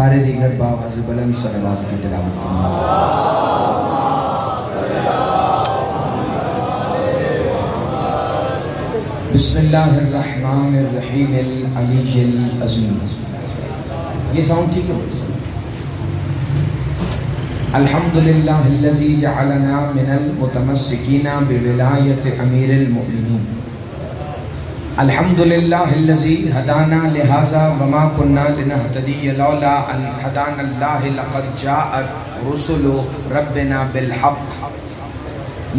بار دیگر باوز بلند صلوات کی تلاوت فرمائیں۔ بسم اللہ الرحمن الرحیم العلی العظیم۔ یہ ساؤنڈ ٹھیک ہے؟ الحمدللہ الذی جعلنا من المتمسکین بولایت امیر المؤمنین۔ الحمدللہ الذی ہدانا لہذا وما کننا لنہتدی لولا ان ہدانا اللہ لقد جاءت رسل ربنا بالحق۔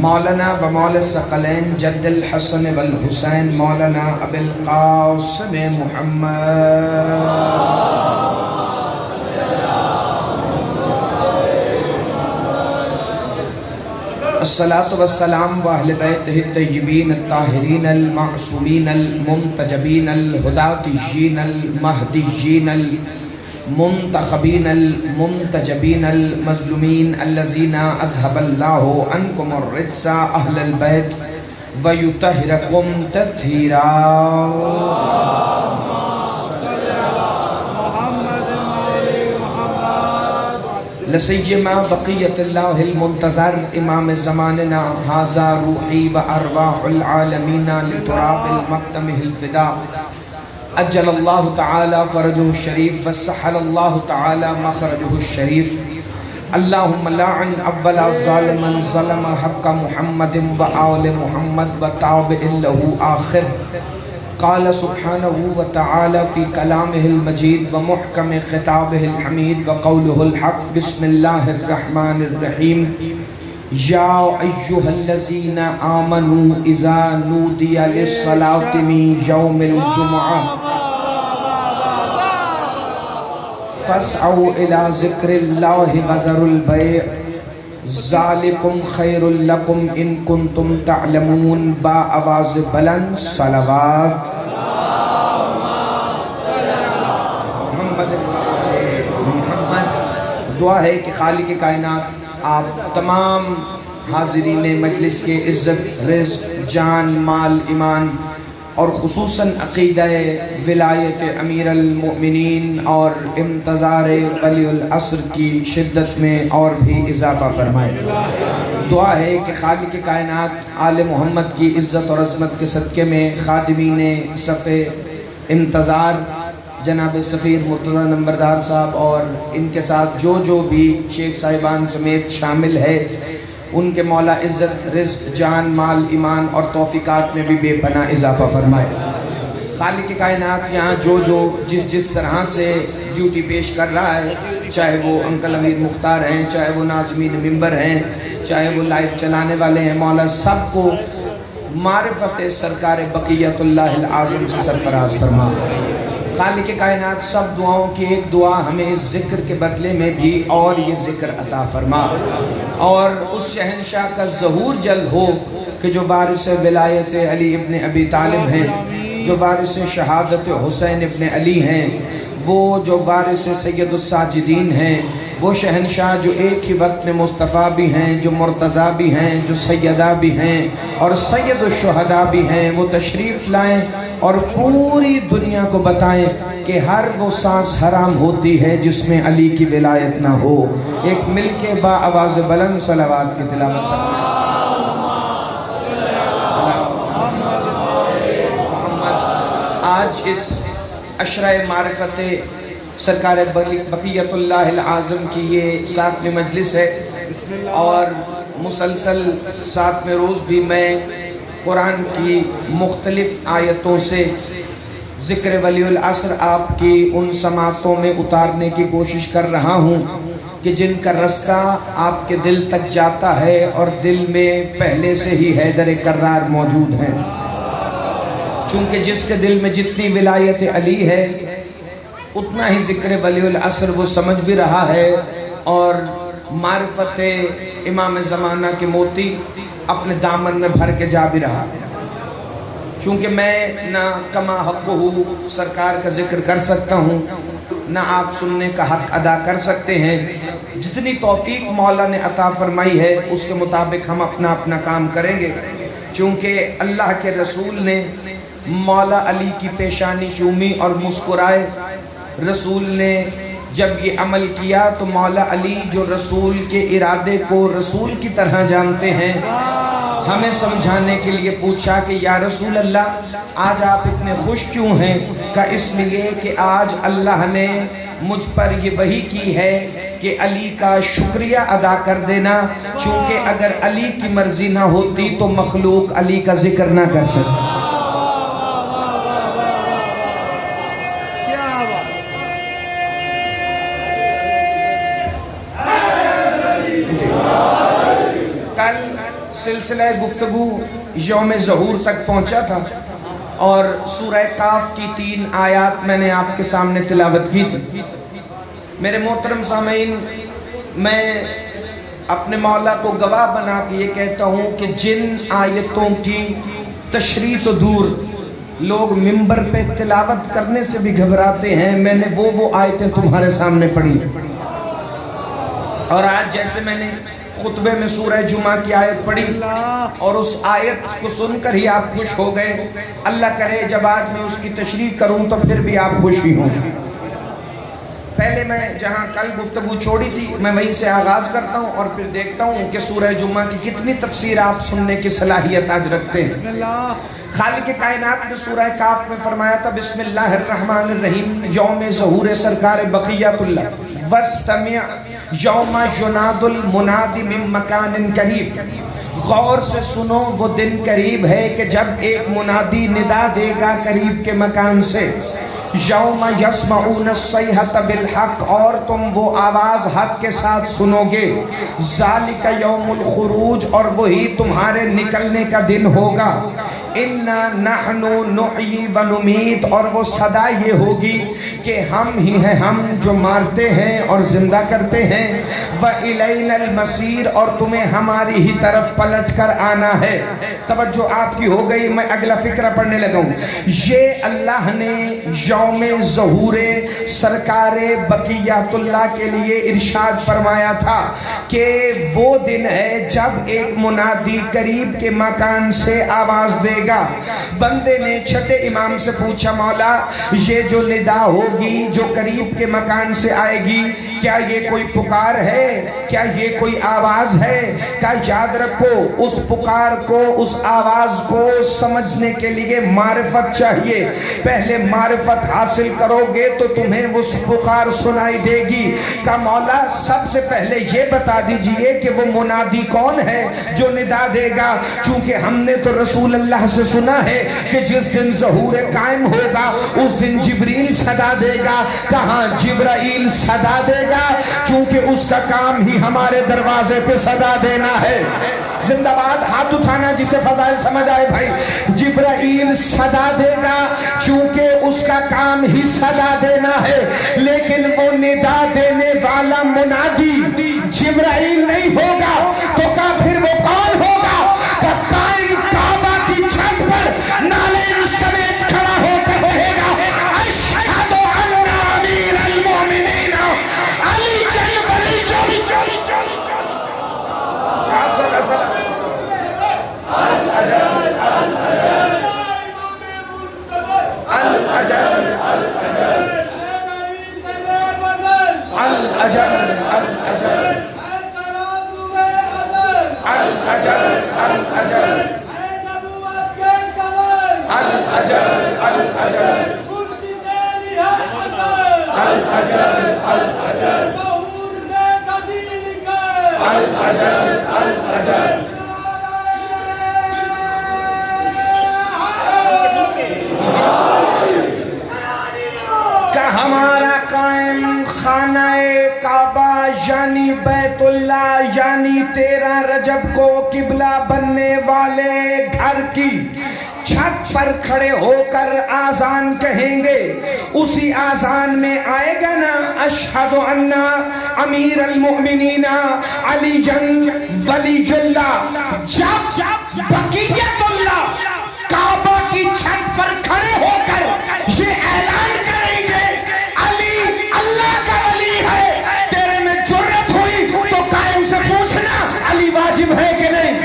مولانا و مولا الثقلین جد الحسن والحسین مولانا ابی القاسم محمد الصلاة والسلام و اہل بیتہ الطیبین الطاہرین المعصومین المنتجبین الہداتیین المہدیین المنتخبین المنتجبین المظلومین الذین اذهب اللہ عنکم الرجس اہل البیت ویطہرکم تطہیرا۔ لسیما بقیت اللہ المنتظر امام زماننا ھذا روحی و ارواح العالمین لتراب المقدم الفدا اجل اللہ تعالی فرجہ الشریف وسحل اللہ تعالی مخرجہ الشریف۔ اللہم لعن اول ظالما ظلم حق محمد و آل محمد و تابع لہ آخر۔ قال سبحانہ وتعالی فی کلامہ المجید و محکم خطابہ الحمید و قولہ الحق۔ بسم اللہ الرحمن الرحیم۔ یا ایہا الذین آمنوا اذا نودی للصلاة من یوم الجمعہ فاسعوا الی ذکر اللہ وذروا البیع ذالکم خیر لکم ان کنتم تعلمون۔ با آواز بلند صلوات۔ دعا ہے کہ خالق کائنات آپ تمام حاضرین مجلس کے عزت رزق جان مال ایمان اور خصوصاً عقیدہ ولایت امیر المؤمنین اور انتظار ولی العصر کی شدت میں اور بھی اضافہ فرمائے۔ دعا ہے کہ خالق کائنات آل محمد کی عزت اور عظمت کے صدقے میں خادمین صف انتظار جناب سفیر مرتضی نمبردار صاحب اور ان کے ساتھ جو بھی شیخ صاحبان سمیت شامل ہے ان کے مولا عزت رزق جان مال ایمان اور توفیقات میں بھی بے پناہ اضافہ فرمائے۔ خالق کائنات یہاں جو جس طرح سے ڈیوٹی پیش کر رہا ہے، چاہے وہ انکل امیر مختار ہیں، چاہے وہ ناظمین ممبر ہیں، چاہے وہ لائف چلانے والے ہیں، مولا سب کو معرفت سرکار بقیت اللہ العظم سے سرفراز فرما۔ خالق کائنات سب دعاؤں کی ایک دعا ہمیں اس ذکر کے بدلے میں بھی اور یہ ذکر عطا فرما، اور اس شہنشاہ کا ظہور جلد ہو کہ جو وارث ولایت علی ابن ابی طالب ہیں، جو وارث شہادت حسین ابن علی ہیں، وہ جو وارث سید الساجدین ہیں، وہ شہنشاہ جو ایک ہی وقت میں مصطفیٰ بھی ہیں، جو مرتضیٰ بھی ہیں، جو سیدہ بھی ہیں اور سید الشہداء بھی ہیں، وہ تشریف لائیں اور پوری دنیا کو بتائیں کہ ہر وہ سانس حرام ہوتی ہے جس میں علی کی ولایت نہ ہو۔ ایک مل کے با آواز بلند صلوات کی تلاوت کریں۔ آج اس عشرہ معرفت سرکار بقیت اللہ العظم کی یہ 7ویں مجلس ہے، اور مسلسل 7ویں روز بھی میں قرآن کی مختلف آیتوں سے ذکر ولی العصر آپ کی ان سماعتوں میں اتارنے کی کوشش کر رہا ہوں کہ جن کا رستہ آپ کے دل تک جاتا ہے اور دل میں پہلے سے ہی حیدر کرار موجود ہیں، چونکہ جس کے دل میں جتنی ولایت علی ہے اتنا ہی ذکر ولی العصر وہ سمجھ بھی رہا ہے، اور معرفت امام زمانہ کے موتی اپنے دامن میں بھر کے جا بھی رہا ہے۔ چونکہ میں نہ کما حق ہوں سرکار کا ذکر کر سکتا ہوں، نہ آپ سننے کا حق ادا کر سکتے ہیں، جتنی توفیق مولا نے عطا فرمائی ہے اس کے مطابق ہم اپنا اپنا کام کریں گے، چونکہ اللہ کے رسول نے مولا علی کی پیشانی چومی اور مسکرائے۔ رسول نے جب یہ عمل کیا تو مولا علی جو رسول کے ارادے کو رسول کی طرح جانتے ہیں، ہمیں سمجھانے کے لیے پوچھا کہ یا رسول اللہ آج آپ اتنے خوش کیوں ہیں؟ کہ اس لیے کہ آج اللہ نے مجھ پر یہ وحی کی ہے کہ علی کا شکریہ ادا کر دینا، چونکہ اگر علی کی مرضی نہ ہوتی تو مخلوق علی کا ذکر نہ کر سکتی۔ کل سلسلہ گفتگو یوم ظہور تک پہنچا تھا اور سورہ کاف کی 3 آیات میں نے آپ کے سامنے تلاوت کی تھی۔ میرے محترم سامعین، میں اپنے مولا کو گواہ بنا کے یہ کہتا ہوں کہ جن آیتوں کی تشریح تو دور، لوگ ممبر پہ تلاوت کرنے سے بھی گھبراتے ہیں، میں نے وہ آیتیں تمہارے سامنے پڑھی، اور آج جیسے میں نے خطبے میں سورہ جمعہ کی آیت پڑھی اور اس آیت کو سن کر ہی آپ خوش ہو گئے، اللہ کرے جب آج میں اس کی تشریح کروں تو پھر بھی آپ خوش ہی ہوں۔ پہلے میں جہاں کل گفتگو چھوڑی تھی میں وہیں سے آغاز کرتا ہوں اور پھر دیکھتا ہوں کہ سورہ جمعہ کی کتنی تفسیر آپ سننے کی صلاحیت آج رکھتے ہیں۔ خالق کائنات نے سورہ کاف میں فرمایا تھا بسم اللہ الرحمن الرحیم، یوم ظہور سرکار بقیت اللہ، وَاسْتَمِعْ یوم یناد المنادی من مکان قریب، غور سے سنو وہ دن قریب ہے کہ جب ایک منادی ندا دے گا قریب کے مکان سے، یوم یسمعون الصیحۃ بالحق، اور تم وہ آواز حق کے ساتھ سنو گے، ذالک یوم الخروج، اور وہی تمہارے نکلنے کا دن ہوگا، انا نحن نحیی و نمیت، اور وہ صدا یہ ہوگی کہ ہم ہی ہیں ہم جو مارتے ہیں اور زندہ کرتے ہیں، وَإِلَيْنَا الْمَصِيرُ، اور تمہیں ہماری ہی طرف پلٹ کر آنا ہے۔ توجہ آپ کی ہو گئی، میں اگلا فقرہ پڑھنے لگا ہوں۔ یہ اللہ نے یوم ظہور سرکار بقیت اللہ کے لیے ارشاد فرمایا تھا کہ وہ دن ہے جب ایک منادی قریب کے مکان سے آواز دے گا۔ بندے نے چھٹے امام سے پوچھا مولا یہ جو ندا ہوگی جو قریب کے مکان سے آئے گی، کیا یہ کوئی پکار ہے؟ کیا یہ کوئی آواز ہے؟ کہا یاد رکھو اس پکار کو، اس آواز کو سمجھنے کے لیے معرفت چاہیے، پہلے معرفت حاصل کرو گے تو تمہیں وہ پکار سنائی دے گی۔ کہا مولا سب سے پہلے یہ بتا دیجئے کہ وہ منادی کون ہے جو ندا دے گا، چونکہ ہم نے تو رسول اللہ سے سنا ہے کہ جس دن ظہور قائم ہوگا اس دن جبریل صدا دے گا۔ کہاں جبرائیل صدا دے گا، چونکہ اس کا کام ہی ہمارے دروازے پہ صدا دینا ہے۔ زندہ باد، ہاتھ اٹھانا جسے فضائل سمجھ آئے بھائی۔ جبرائیل صدا دے گا چونکہ اس کا کام ہی صدا دینا ہے، لیکن وہ ندا دینے والا منادی جبرائیل نہیں ہوگا، تو کہا پھر وہ کون ہوگا؟ کہ قائم کعبہ کی چھت پر نعلین سمیت کھڑا ہو کر کہے گا اشہد ان امیر المومنین علی جل ولی جل۔ ہمارا قائم خانہ کعبہ یعنی بیت اللہ یعنی 13 رجب کو قبلہ بننے والے گھر کی چھت پر کھڑے ہو کر آذان کہیں گے، اسی آذان میں آئے گا نا اشہد ان امیر المؤمنین علی جن ولی اللہ۔ جب بقیت اللہ کعبہ کی چھت پر کھڑے ہو کر یہ اعلان کریں گے علی اللہ کا ولی ہے، تیرے میں جرت ہوئی تو قائم سے پوچھنا علی واجب ہے کہ نہیں۔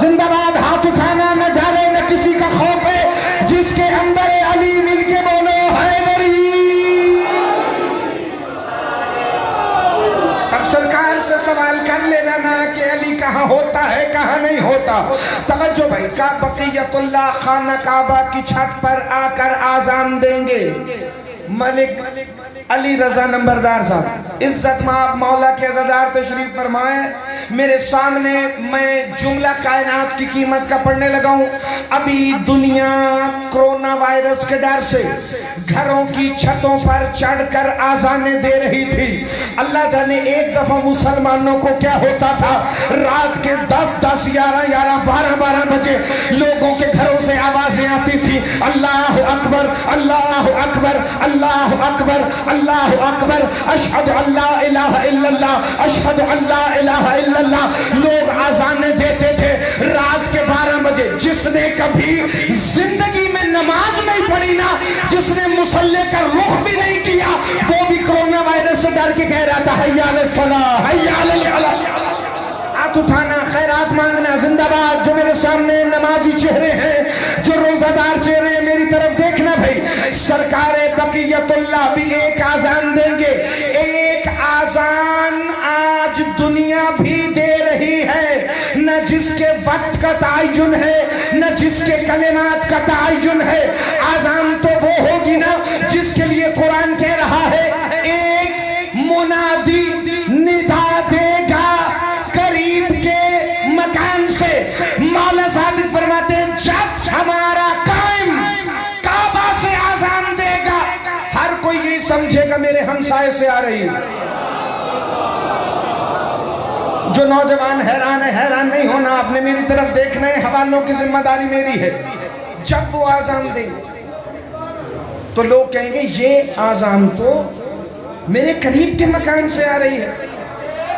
زندہ باد، ہاتھ اٹھانا، نہ ڈرے نہ کسی کا خوف ہے، جس کے اندر علی مل کے بولو حیدری۔ ہوتا. توجہ بھائی, کا بقیت اللہ خانہ کعبہ کی چھت پر آ کر آزان دیں گے. ملک علی رضا نمبردار صاحب عزت مآب مولا کے عزادار تشریف فرمائیں. میرے سامنے میں جملہ کائنات کی قیمت کا پڑھنے لگا ہوں. ابھی دنیا کرونا وائرس کے ڈر سے گھروں کی چھتوں پر چڑھ کر آزانیں دے رہی تھی. اللہ جانے ایک دفعہ مسلمانوں کو کیا ہوتا تھا, رات کے 10-10, 11-11, 12-12 بجے لوگوں کے گھروں سے آوازیں آتی تھی, اللہ اکبر, اللہ اکبر, اللہ اکبر, اللہ اکبر, اشہد اللہ الہ الا اللہ, اشہد اللہ الہ الا اللہ. لوگ آزانیں دیتے تھے رات کے 12 بجے. جس نے کبھی زندگی میں نماز نہیں پڑھی نا, جس نے مصلی کا رخ بھی نہیں کیا, وہ بھی کرونا وائرس سے ڈر کے کہہ رہا تھا حی علی الصلاۃ, حی علی الفلاح. ہاتھ اٹھانا, خیرات مانگنا. زندہ باد. جو میرے سامنے نمازی چہرے ہیں, جو روزہ دار چہرے ہیں, میری طرف دیکھنا بھائی. سرکار بقیت اللہ بھی ایک آزان دیں گے. ایک آزان آج دنیا بھی دے رہی ہے, نہ جس کے وقت کا تعین ہے, نہ جس کے کلمات کا تعین ہے. آزان تو وہ ہوگی نا جس کے لیے قرآن کہہ رہا ہے, ایک منادی ندا دے گا قریب کے مکان سے. مولا صادق فرماتے ہیں جب ہمارا قائم کعبہ سے آزان دے گا, ہر کوئی یہ سمجھے گا میرے ہمسائے سے آ رہی ہے. جو نوجوان حیران ہے, حیران نہیں ہونا, آپ نے میری طرف دیکھنا ہے, حوالوں کی ذمہ داری میری ہے. جب وہ آزان دیں تو لوگ کہیں گے یہ آزان تو میرے قریب کے مکان سے آ رہی ہے.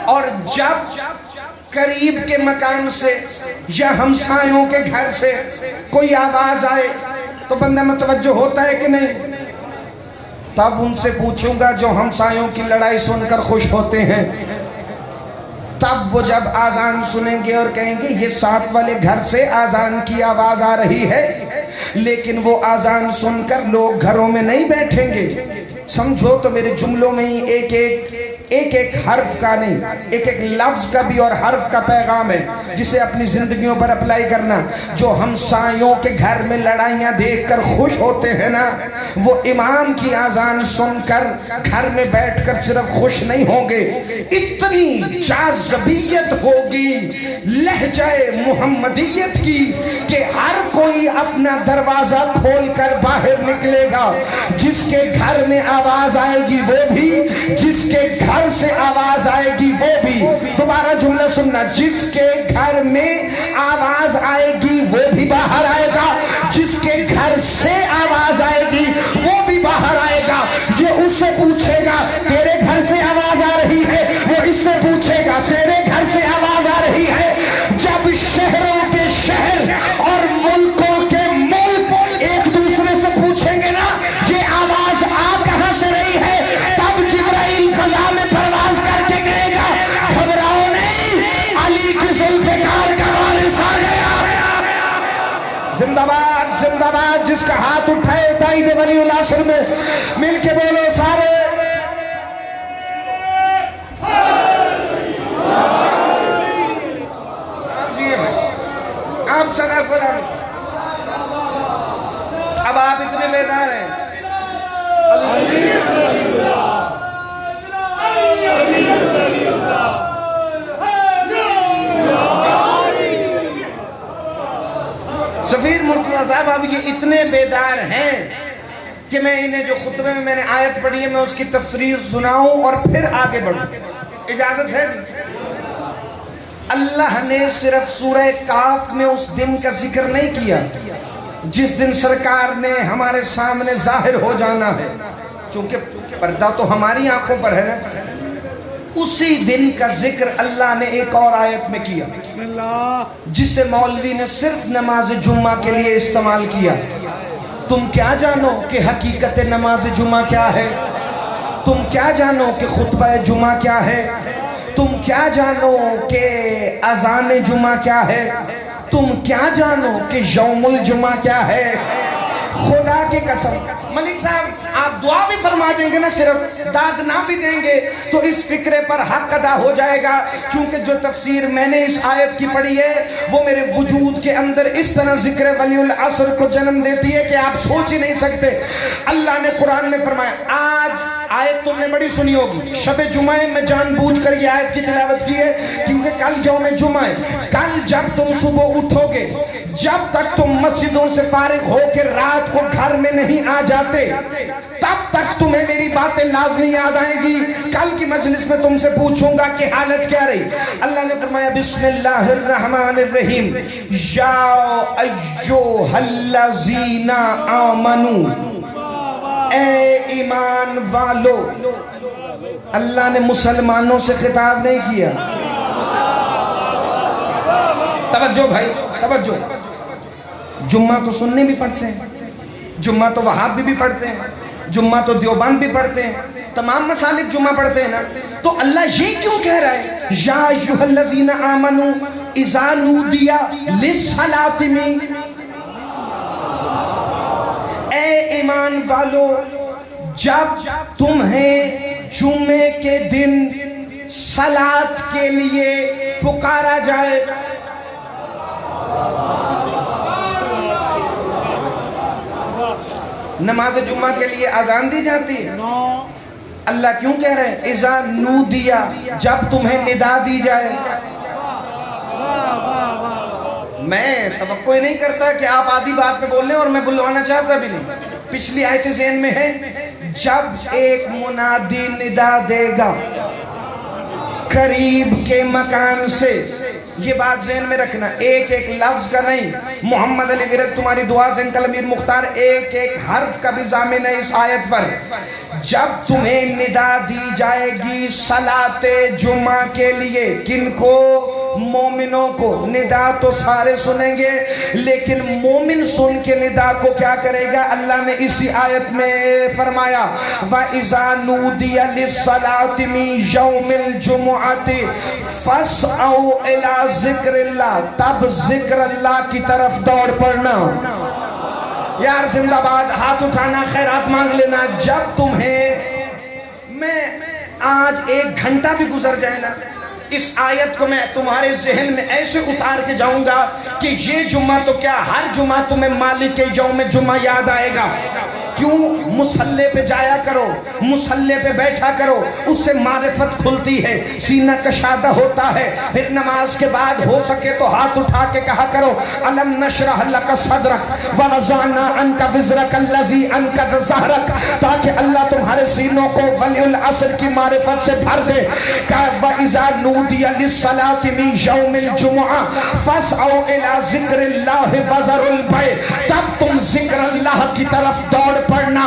اور جب قریب کے مکان سے یا ہمسایوں کے گھر سے کوئی آواز آئے تو بندہ متوجہ ہوتا ہے کہ نہیں. تب ان سے پوچھوں گا جو ہمسایوں کی لڑائی سن کر خوش ہوتے ہیں, تب وہ جب آزان سنیں گے اور کہیں گے یہ ساتھ والے گھر سے آزان کی آواز آ رہی ہے, لیکن وہ آزان سن کر لوگ گھروں میں نہیں بیٹھیں گے. سمجھو تو میرے جملوں میں ہی ایک ایک حرف کا نہیں, ایک ایک لفظ کا بھی اور حرف کا پیغام ہے جسے اپنی زندگیوں پر اپلائی کرنا. جو ہمسایوں کے گھر میں لڑائیاں دیکھ کر خوش ہوتے ہیں نا, وہ امام کی آزان سن کر گھر میں بیٹھ کر صرف خوش نہیں ہوں گے, اتنی جاذبیت ہوگی لہجہ محمدیت کی کہ ہر کوئی اپنا دروازہ کھول کر باہر نکلے گا. جس کے گھر میں آواز آئے گی وہ بھی, جس کے گھر سے آواز آئے گی وہ بھی. دوبارہ جملہ سننا, جس کے گھر میں آواز آئے گی وہ بھی باہر آئے گا, جس کے گھر سے آواز آئے گی وہ بھی باہر آئے گا. یہ اس سے پوچھے گا تیرے گھر سے آواز آ رہی ہے, وہ اس سے پوچھے گا تیرے گھر سے آواز آ رہی ہے. جب شہروں کے شہر اور ملکوں کے ملک ایک دوسرے سے پوچھیں گے نا یہ آواز آ کہاں سے رہی ہے, تب جبرائیل فضا میں پرواز کر کے کہے گا گھبراؤ نہیں, علی کی ذوالفقار کا وارث آ گیا. زندہ باد, زندہ باد. جس کا ہاتھ اٹھائے تائید ولی العصر میں مل کے بولو سارے, آپ صدا سلام. اب آپ اتنے بیدار ہیں, سفیر مرتضیٰ صاحب اب یہ اتنے بیدار ہیں کہ میں انہیں جو خطبے میں نے آیت پڑھی ہے میں اس کی تفسیر سناؤں اور پھر آگے بڑھوں. اجازت ہے؟ اللہ نے صرف سورہ کاف میں اس دن کا ذکر نہیں کیا جس دن سرکار نے ہمارے سامنے ظاہر ہو جانا ہے, چونکہ پردہ تو ہماری آنکھوں پر ہے نا. اسی دن کا ذکر اللہ نے ایک اور آیت میں کیا جسے مولوی نے صرف نماز جمعہ کے لیے استعمال کیا. تم کیا جانو کہ حقیقت نماز جمعہ کیا ہے, تم کیا جانو کہ خطبہ جمعہ کیا ہے, تم کیا جانو کہ اذان جمعہ کیا ہے, تم کیا جانو کہ یوم الجمعہ کیا ہے. خدا کی قسم ملک صاحب آپ دعا بھی فرما دیں گے نا، صرف داد نہ بھی دیں گے تو اس فکرے پر حق ادا ہو جائے گا، چونکہ جو تفسیر میں نے اس آیت کی پڑھی ہے وہ میرے وجود کے اندر اس طرح ذکر ولی العصر کو جنم دیتی ہے کہ آپ سوچ ہی نہیں سکتے۔ اللہ نے قرآن میں فرمایا، آج آیت تم نے بڑی سنی ہوگی، شب جمعہ میں جان بوجھ کر یہ آیت کی تلاوت کی ہے کیونکہ کل یوم جمعہ ہے۔ کل جب تم صبح اٹھو گے، جب تک تم مسجدوں سے فارغ ہو کے رات کو گھر میں نہیں آ جاتے، تب تک تمہیں میری باتیں لازمی یاد آئیں گی۔ کل کی مجلس میں تم سے پوچھوں گا کہ حالت کیا رہی۔ اللہ نے فرمایا بسم اللہ الرحمن الرحیم، یا ایھا الذین آمنوا، اے ایمان والو۔ اللہ نے مسلمانوں سے خطاب نہیں کیا، توجہ بھائی توجہ، جمعہ تو سننے بھی پڑھتے ہیں، جمعہ تو وہابی بھی پڑھتے ہیں، جمعہ تو دیوبند بھی پڑھتے ہیں، تمام مسالک جمعہ پڑھتے ہیں نا، تو اللہ یہ کیوں کہہ رہا ہے یا ایھا الذین آمنوا اذا نودی للصلاۃ من، اے ایمان والو جب تمہیں جمعے کے دن صلاۃ کے لیے پکارا جائے۔ نماز جمعہ کے لیے اذان دی جاتی ہے، اللہ کیوں کہہ رہے ہیں اذا نودیا، جب تمہیں ندا دی جائے۔ میں توقع ہی نہیں کرتا کہ آپ آدھی بات پہ بول لیں اور میں بلوانا چاہتا بھی نہیں۔ پچھلی آیت ذہن میں ہے، جب ایک منادی ندا دے گا قریب کے مکان سے، یہ بات ذہن میں رکھنا، ایک ایک لفظ کا نہیں، محمد علی ورد تمہاری دعا سے انکل امیر مختار ایک ایک حرف کا بھی ضامن ہے اس آیت پر۔ جب تمہیں ندا دی جائے گی صلاۃ جمعہ کے لیے، کن کو؟ مومنوں کو۔ ندا تو سارے سنیں گے لیکن مومن سن کے ندا کو کیا کرے گا؟ اللہ نے اسی آیت میں فرمایا وَإِذَا نُودِيَ لِلصَّلَاةِ مِن يَوْمِ الْجُمُعَةِ فَاسْعَوْا إِلَىٰ ذِكْرِ اللَّهِ، تب ذکر اللہ کی طرف دوڑ پڑنا۔ یار زندہ باد، ہاتھ اٹھانا، خیرات مانگ لینا۔ جب تمہیں، میں آج ایک گھنٹہ بھی گزر جائے نا، اس آیت کو میں تمہارے ذہن میں ایسے اتار کے جاؤں گا کہ یہ جمعہ تو کیا ہر جمعہ تمہیں مالک یوم جمعہ یاد آئے گا۔ کیوں؟ مصلی پہ جایا کرو، مصلی پہ بیٹھا کرو، اس سے معرفت کھلتی ہے، سینہ کشادہ ہوتا ہے۔ پھر نماز کے بعد ہو سکے تو ہاتھ اٹھا کے کہا کرو الم نشرح لک صدرک ووضعنا عنک وزرک الذی انقض ظہرک، تاکہ اللہ تمہارے سینوں کو ولی العصر کی معرفت سے بھر دے۔ وَإِذَا نُودِيَ لِلصَّلَاةِ مِن يَوْمِ الْجُمُعَةِ فَاسْعَوْا إِلَىٰ ذِكْرِ اللَّهِ وَذَرُوا الْبَيْعَ، تب تم ذکر اللہ کی طرف دوڑ پڑنا۔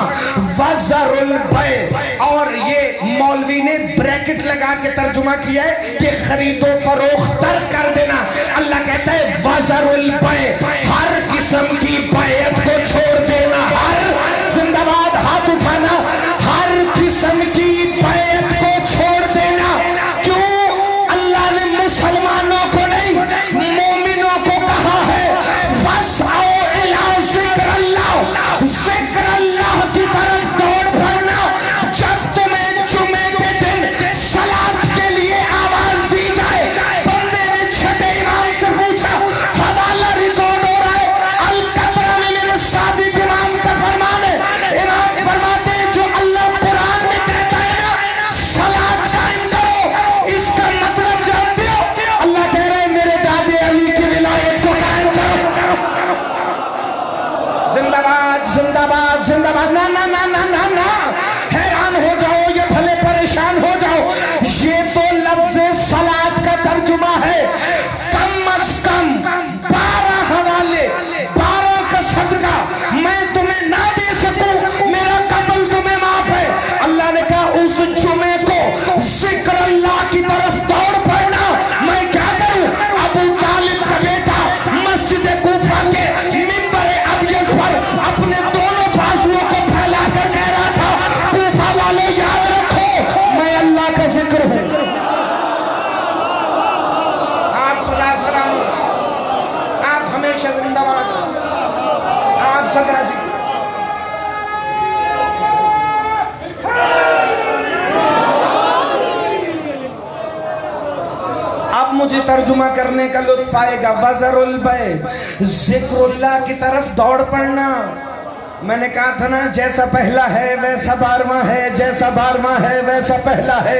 وَذَرُوا الْبَيْعَ، اور یہ مولوی نے بریکٹ لگا کے ترجمہ کیا ہے کہ خرید و فروخت ترک کر دینا۔ اللہ کہتا ہے وَذَرُوا الْبَيْعَ، ہر قسم کی بیعت کو چھوڑ دینا۔ ہر، زندہ باد، ہاتھ اٹھانا، ہر قسم کی بیعت کو چھوڑ دینا۔ کیوں؟ اللہ نے مسلمانوں کو نہیں مومنوں کو کہا ہے فَاسْعَوْا إِلَىٰ ذِكْرِ اللَّهِ، ذکر اللہ کی طرف دوڑ پڑنا۔ جب تمہیں جمعے کے دن صلاۃ کے لیے آواز دی جائے، بندے نے چھٹے امام سے پوچھا، حوالہ ترجمہ کرنے کا لطف آئے گا. وزر البے, ذکر اللہ کی طرف دوڑ پڑنا. میں نے کہا تھا نا جیسا پہلا ہے ویسا بارواں ہے, جیسا بارواں ہے ویسا پہلا ہے.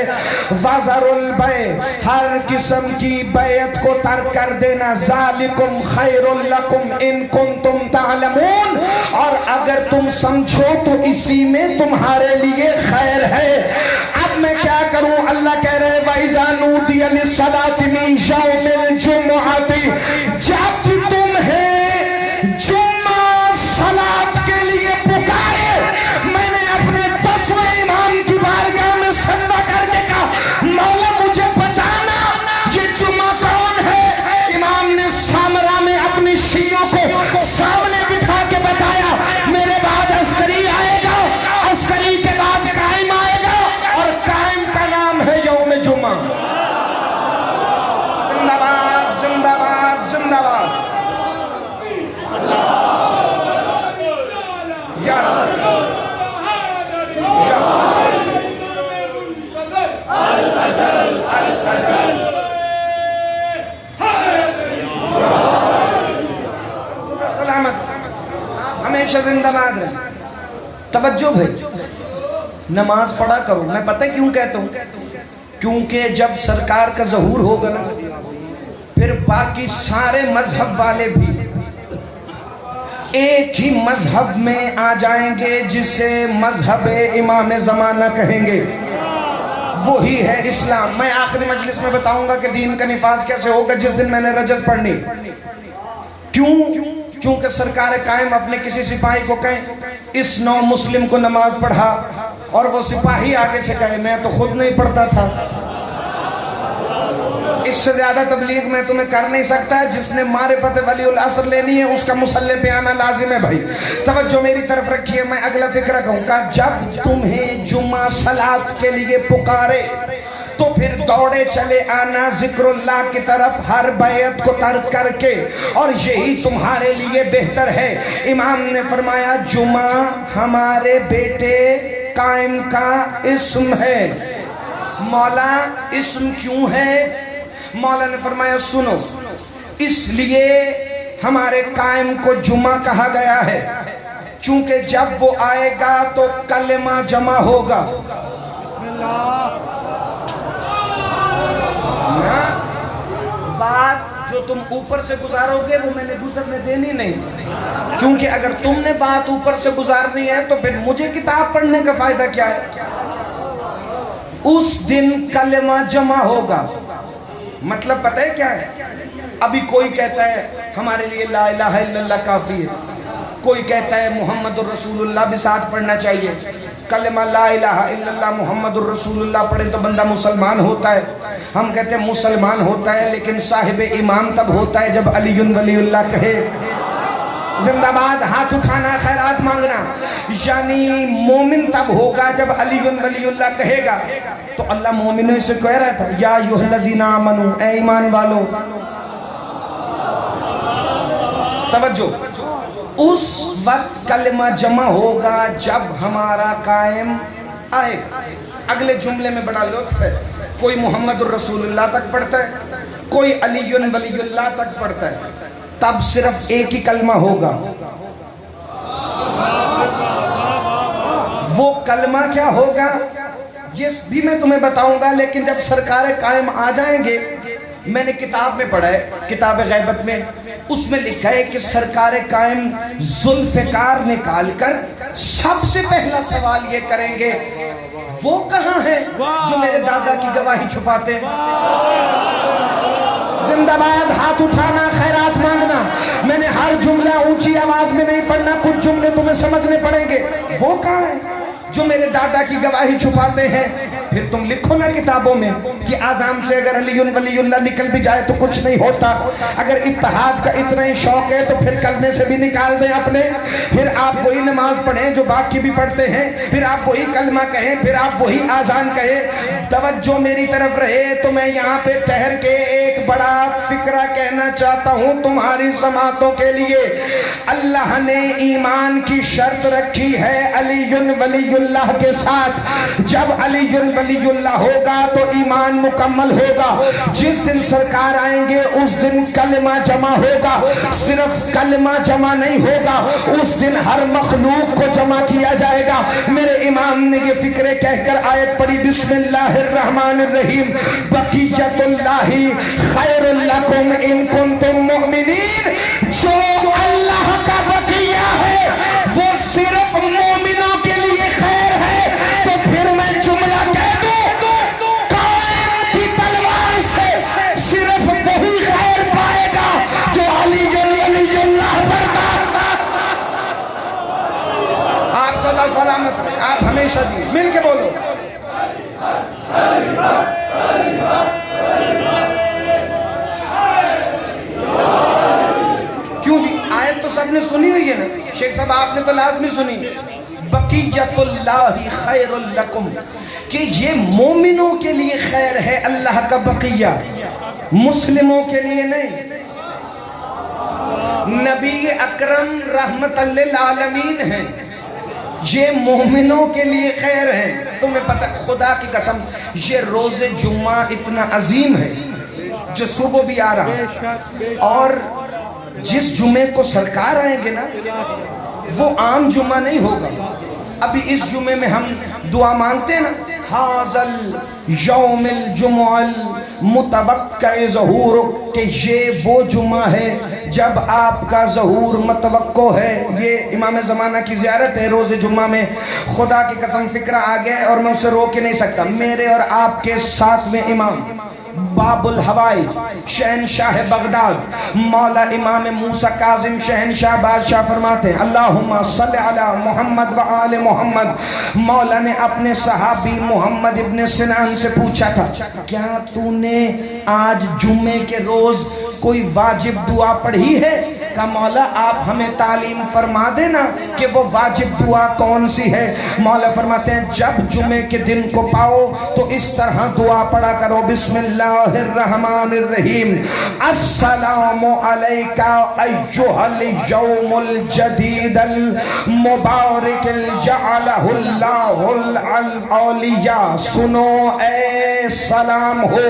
وزر البے, ہر قسم کی بیعت کو ترک کر دینا. ذالکم خیر لکم ان کنتم تعلمون, اور اگر تم سمجھو تو اسی میں تمہارے لیے خیر ہے. اب میں کیا کروں؟ اللہ کہہ رہے وَإِذَا نُودِيَ لِلصَّلَاةِ مِن يَوْمِ الْجُمُعَةِ, جب تمہیں جمعہ صلاۃ کے لیے پکارے, میں نے اپنے 10ویں امام کی بارگاہ میں سجدہ کر کے کہا مولا مجھے بتانا یہ جمعہ کون ہے. امام نے سامرہ میں اپنی شیعوں کو سامنے بٹھا کے بتایا میرے بعد عسکری آئے گا, عسکری کے بعد قائم آئے گا, اور قائم کا نام ہے یوم جمعہ. زندہ باد زندہ باد زندہ باد. ہمیشہ زندہ باد رہے. توجہ بھائی, نماز پڑھا کرو. میں پتہ کیوں کہتا ہوں؟ کیونکہ جب سرکار کا ظہور ہوگا نا, پھر باقی سارے مذہب والے بھی ایک ہی مذہب میں آ جائیں گے جسے مذہب امام زمانہ کہیں گے. وہی ہے اسلام. میں آخری مجلس میں بتاؤں گا کہ دین کا نفاذ کیسے ہوگا جس دن میں نے رجت پڑھنی. کیوں؟ کیونکہ سرکار قائم اپنے کسی سپاہی کو کہیں اس نو مسلم کو نماز پڑھا, اور وہ سپاہی آگے سے کہے میں تو خود نہیں پڑھتا تھا. اس سے زیادہ تبلیغ میں تمہیں کر نہیں سکتا ہے. جس نے معرفت ولی العصر لینی ہے اس کا مصلی پہ آنا لازم ہے. بھائی توجہ میری طرف رکھیے, میں اگلا فکرہ کہوں گا. جب تمہیں جمعہ صلاۃ کے لیے پکارے تو پھر دوڑے چلے آنا ذکر اللہ کی طرف, ہر بیعت کو ترک کر کے, اور یہی تمہارے لیے بہتر ہے. امام نے فرمایا جمعہ ہمارے بیٹے قائم کا اسم ہے. مولا اسم کیوں ہے؟ مولا نے فرمایا سنو, اس لیے ہمارے قائم کو جمعہ کہا گیا ہے چونکہ جب وہ آئے گا تو کلمہ جمع ہوگا. بات جو تم اوپر سے گزارو گے وہ میں نے گزرنے دینی نہیں, کیونکہ اگر تم نے بات اوپر سے گزارنی ہے تو پھر مجھے کتاب پڑھنے کا فائدہ کیا ہے؟ اس دن کلمہ جمع ہوگا. مطلب پتہ ہے کیا ہے؟ ابھی کوئی کہتا ہے ہمارے لیے لا الہ الا اللہ کافی ہے, کوئی کہتا ہے محمد الرسول اللہ بھی ساتھ پڑھنا چاہیے. کلمہ لا الہ الا اللہ محمد الرسول اللہ پڑھے تو بندہ مسلمان ہوتا ہے. ہم کہتے ہیں مسلمان ہوتا ہے لیکن صاحب امام تب ہوتا ہے جب علی ولی اللہ کہے. زندہ باد, ہاتھ اٹھانا, خیرات مانگنا. یعنی مومن تب ہوگا جب علی ولی اللہ کہے گا. تو اللہ مومنوں سے کہہ رہا تھا یا ایھا الذین آمنو, اے ایمان والو. توجہ, اس وقت کلمہ جمع ہوگا جب ہمارا قائم آئے. اگلے جملے میں بڑا لطف ہے. کوئی محمد الرسول اللہ تک پڑھتا ہے, کوئی علی ولی اللہ تک پڑھتا ہے. تب صرف ایک ہی کلمہ ہوگا. وہ کلمہ کیا ہوگا یہ بھی میں تمہیں بتاؤں گا, لیکن جب سرکار قائم آ جائیں گے, میں نے کتاب میں پڑھا ہے, کتاب غیبت میں, اس میں لکھا ہے کہ سرکار قائم ذوالفقار نکال کر سب سے پہلا سوال یہ کریں گے وہ کہاں ہے جو میرے دادا کی گواہی چھپاتے. زندہ باد, ہاتھ اٹھانا, خیرات مانگنا. میں نے ہر جملہ اونچی آواز میں نہیں پڑھنا, کچھ جملے تمہیں سمجھنے پڑیں گے. وہ کہاں ہے جو میرے دادا کی گواہی چھپاتے ہیں؟ پھر تم لکھو نا کتابوں میں کہ آذان سے اگر علی ولی اللہ نکل بھی جائے تو کچھ نہیں ہوتا. اگر اتحاد کا اتنا ہی شوق ہے تو پھر کلمے سے بھی نکال دیں اپنے. پھر آپ وہی نماز پڑھیں جو باقی بھی پڑھتے ہیں, پھر آپ وہی کلمہ کہیں, پھر آپ وہی آذان کہیں. توجہ میری طرف رہے تو میں یہاں پہ ٹھہر کے ایک بڑا فکرہ کہنا چاہتا ہوں تمہاری سماعتوں کے لیے. اللہ نے ایمان کی شرط رکھی ہے علی ولی اللہ کے ساتھ. جب علی ولی اللہ ہوگا تو ایمان مکمل ہوگا. جس دن سرکار آئیں گے اس دن کلمہ جمع ہوگا. صرف کلمہ جمع نہیں ہوگا, اس دن ہر مخلوق کو جمع کیا جائے گا. میرے امام نے یہ فکرے کہہ کر آیت پڑھی, بسم اللہ الرحمن الرحیم, بقیت اللہ خیر لکم ان کنتم مؤمنین. جو اللہ کا بقیہ ہے وہ صرف مومنوں کے لیے خیر ہے. تو پھر میں جملہ کہہ دوں, قائم کی تلوار سے صرف وہی خیر پائے گا جو علی ولی اللہ پر تھا. آپ سدا سلامت رہیں, آپ ہمیشہ جی مل کے بولو. کیوں جی, آیت تو سب نے سنی ہوئی ہے نا. شیخ صاحب آپ نے تو لازمی سنی. بقیت اللہ خیر لکم, کہ یہ مومنوں کے لیے خیر ہے اللہ کا بقیہ, مسلموں کے لیے نہیں. نبی اکرم رحمت للعالمین ہیں, یہ مومنوں کے لیے خیر ہے. تمہیں پتہ, خدا کی قسم, یہ روز جمعہ اتنا عظیم ہے جو صبح بھی آ رہا ہے, اور جس جمعے کو سرکار آئیں گے نا وہ عام جمعہ نہیں ہوگا. ابھی اس جمعے میں ہم دعا مانگتے ہیں نا, حاضل یوم الجمعہ المتوقع ظہور, کہ یہ وہ جمعہ ہے جب آپ کا ظہور متوقع ہے. یہ امام زمانہ کی زیارت ہے روز جمعہ میں. خدا کی قسم فکرہ آ گیا اور میں اسے روک نہیں سکتا. میرے اور آپ کے ساتھ میں امام باب الحوائی شہنشاہ بغداد مولا امام موسیٰ کاظم شہنشاہ بادشاہ فرماتے ہیں, اللہم صلی علی محمد و آل محمد. مولا نے اپنے صحابی محمد ابن سنان سے پوچھا تھا, کیا تو نے آج جمعے کے روز کوئی واجب دعا پڑھی ہے؟ کہ مولا آپ ہمیں تعلیم فرما دینا کہ وہ واجب دعا کون سی ہے. مولا فرماتے ہیں, جب جمعے کے دن کو پاؤ تو اس طرح دعا پڑھا کرو, بسم اللہ الرحمن الرحیم, السلام علیکہ ایہا الیوم الجدید المبارک جعلہ اللہ العلیہ. سنو اے سلام ہو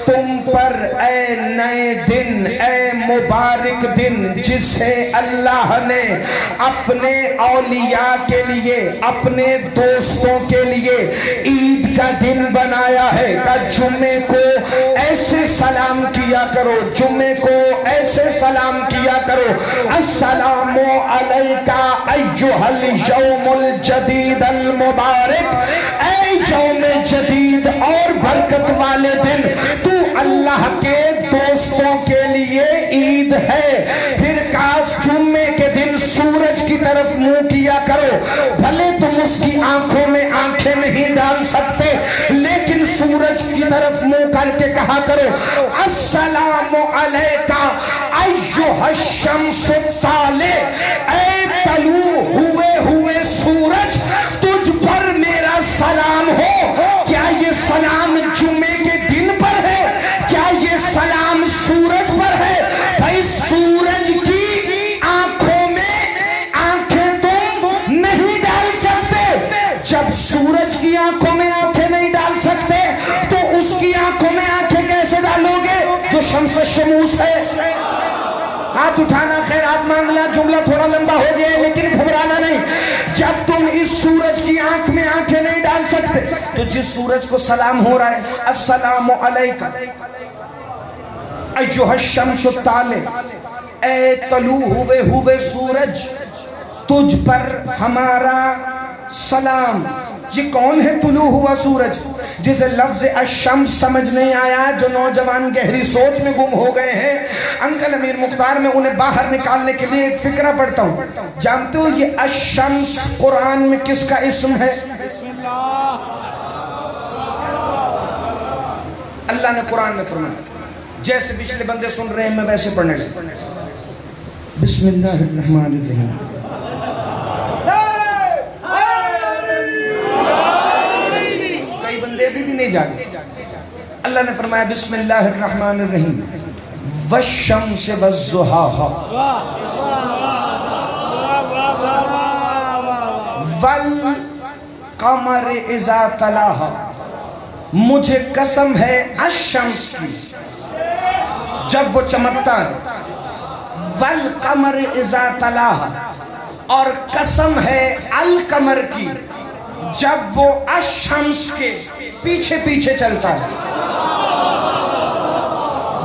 تم پر اے نئے دن, اے مبارک دن جسے اللہ نے اپنے اولیاء کے لیے, اپنے دوستوں کے لیے عید کا دن بنایا ہے. کہ جمعے کو ایسے سلام کیا کرو, جمعے کو ایسے سلام کیا کرو, السلام علیکہ ایہا الیوم الجدید المبارک, اے یوم جدید اور برکت والے دن, تو اللہ کے دوستوں کے لیے عید ہے. پھر کاش جمعے کے دن سورج کی طرف منہ کیا کرو, بھلے تم اس کی آنکھوں میں آنکھیں نہیں ڈال سکتے لیکن سورج کی طرف منہ کر کے کہا کرو, السلام علیکہ ایہا الشمس الطالع, اے طلوع ہوئے سورج تجھ پر میرا سلام ہو. کیا یہ سلام جمعے کے دن پر ہے؟ کیا یہ سلام سورج پر ہے؟ بھائی سورج کی آنکھوں میں آنکھیں تم نہیں ڈال سکتے. جب سورج کی آنکھوں میں آنکھیں نہیں ڈال سکتے تو اس کی آنکھوں میں آنکھیں کیسے ڈالو گے جو شمس شموس ہے؟ ہاتھ اٹھانا, خیرات مانگنا. جملہ تھوڑا لمبا ہو گیا ہے لیکن گھبرانا نہیں. جب تم اس سورج کی آنکھ میں آنکھیں نہیں ڈال سکتے تو جس سورج کو سلام ہو رہا ہے, السلام علیکہ ایہا الشمس الطالع, اے طلوع ہوئے سورج تجھ پر ہمارا سلام. یہ کون ہے طلوع ہوا سورج جسے لفظ الشمس سمجھ نہیں آیا؟ جو نوجوان گہری سوچ میں گم ہو گئے ہیں, انکل امیر مختار میں انہیں باہر نکالنے کے لیے ایک فکرہ پڑھتا ہوں. جانتے ہو یہ الشمس قرآن میں کس کا اسم ہے؟ اللہ نے قرآن میں فرمایا, جیسے پچھلے بندے سن رہے ہیں میں ویسے پڑھنے سے, بسم اللہ الرحمن الرحیم. کئی بندے ابھی بھی نہیں جاگے. اللہ نے فرمایا بسم اللہ الرحمن الرحیم والشمس والضحاہا والقمر اذا تلاہا، مجھے قسم ہے الشمس کی جب وہ چمکتا ہے، والقمر اذا تلاہا، اور قسم ہے القمر کی جب وہ الشمس کے پیچھے پیچھے چلتا ہے۔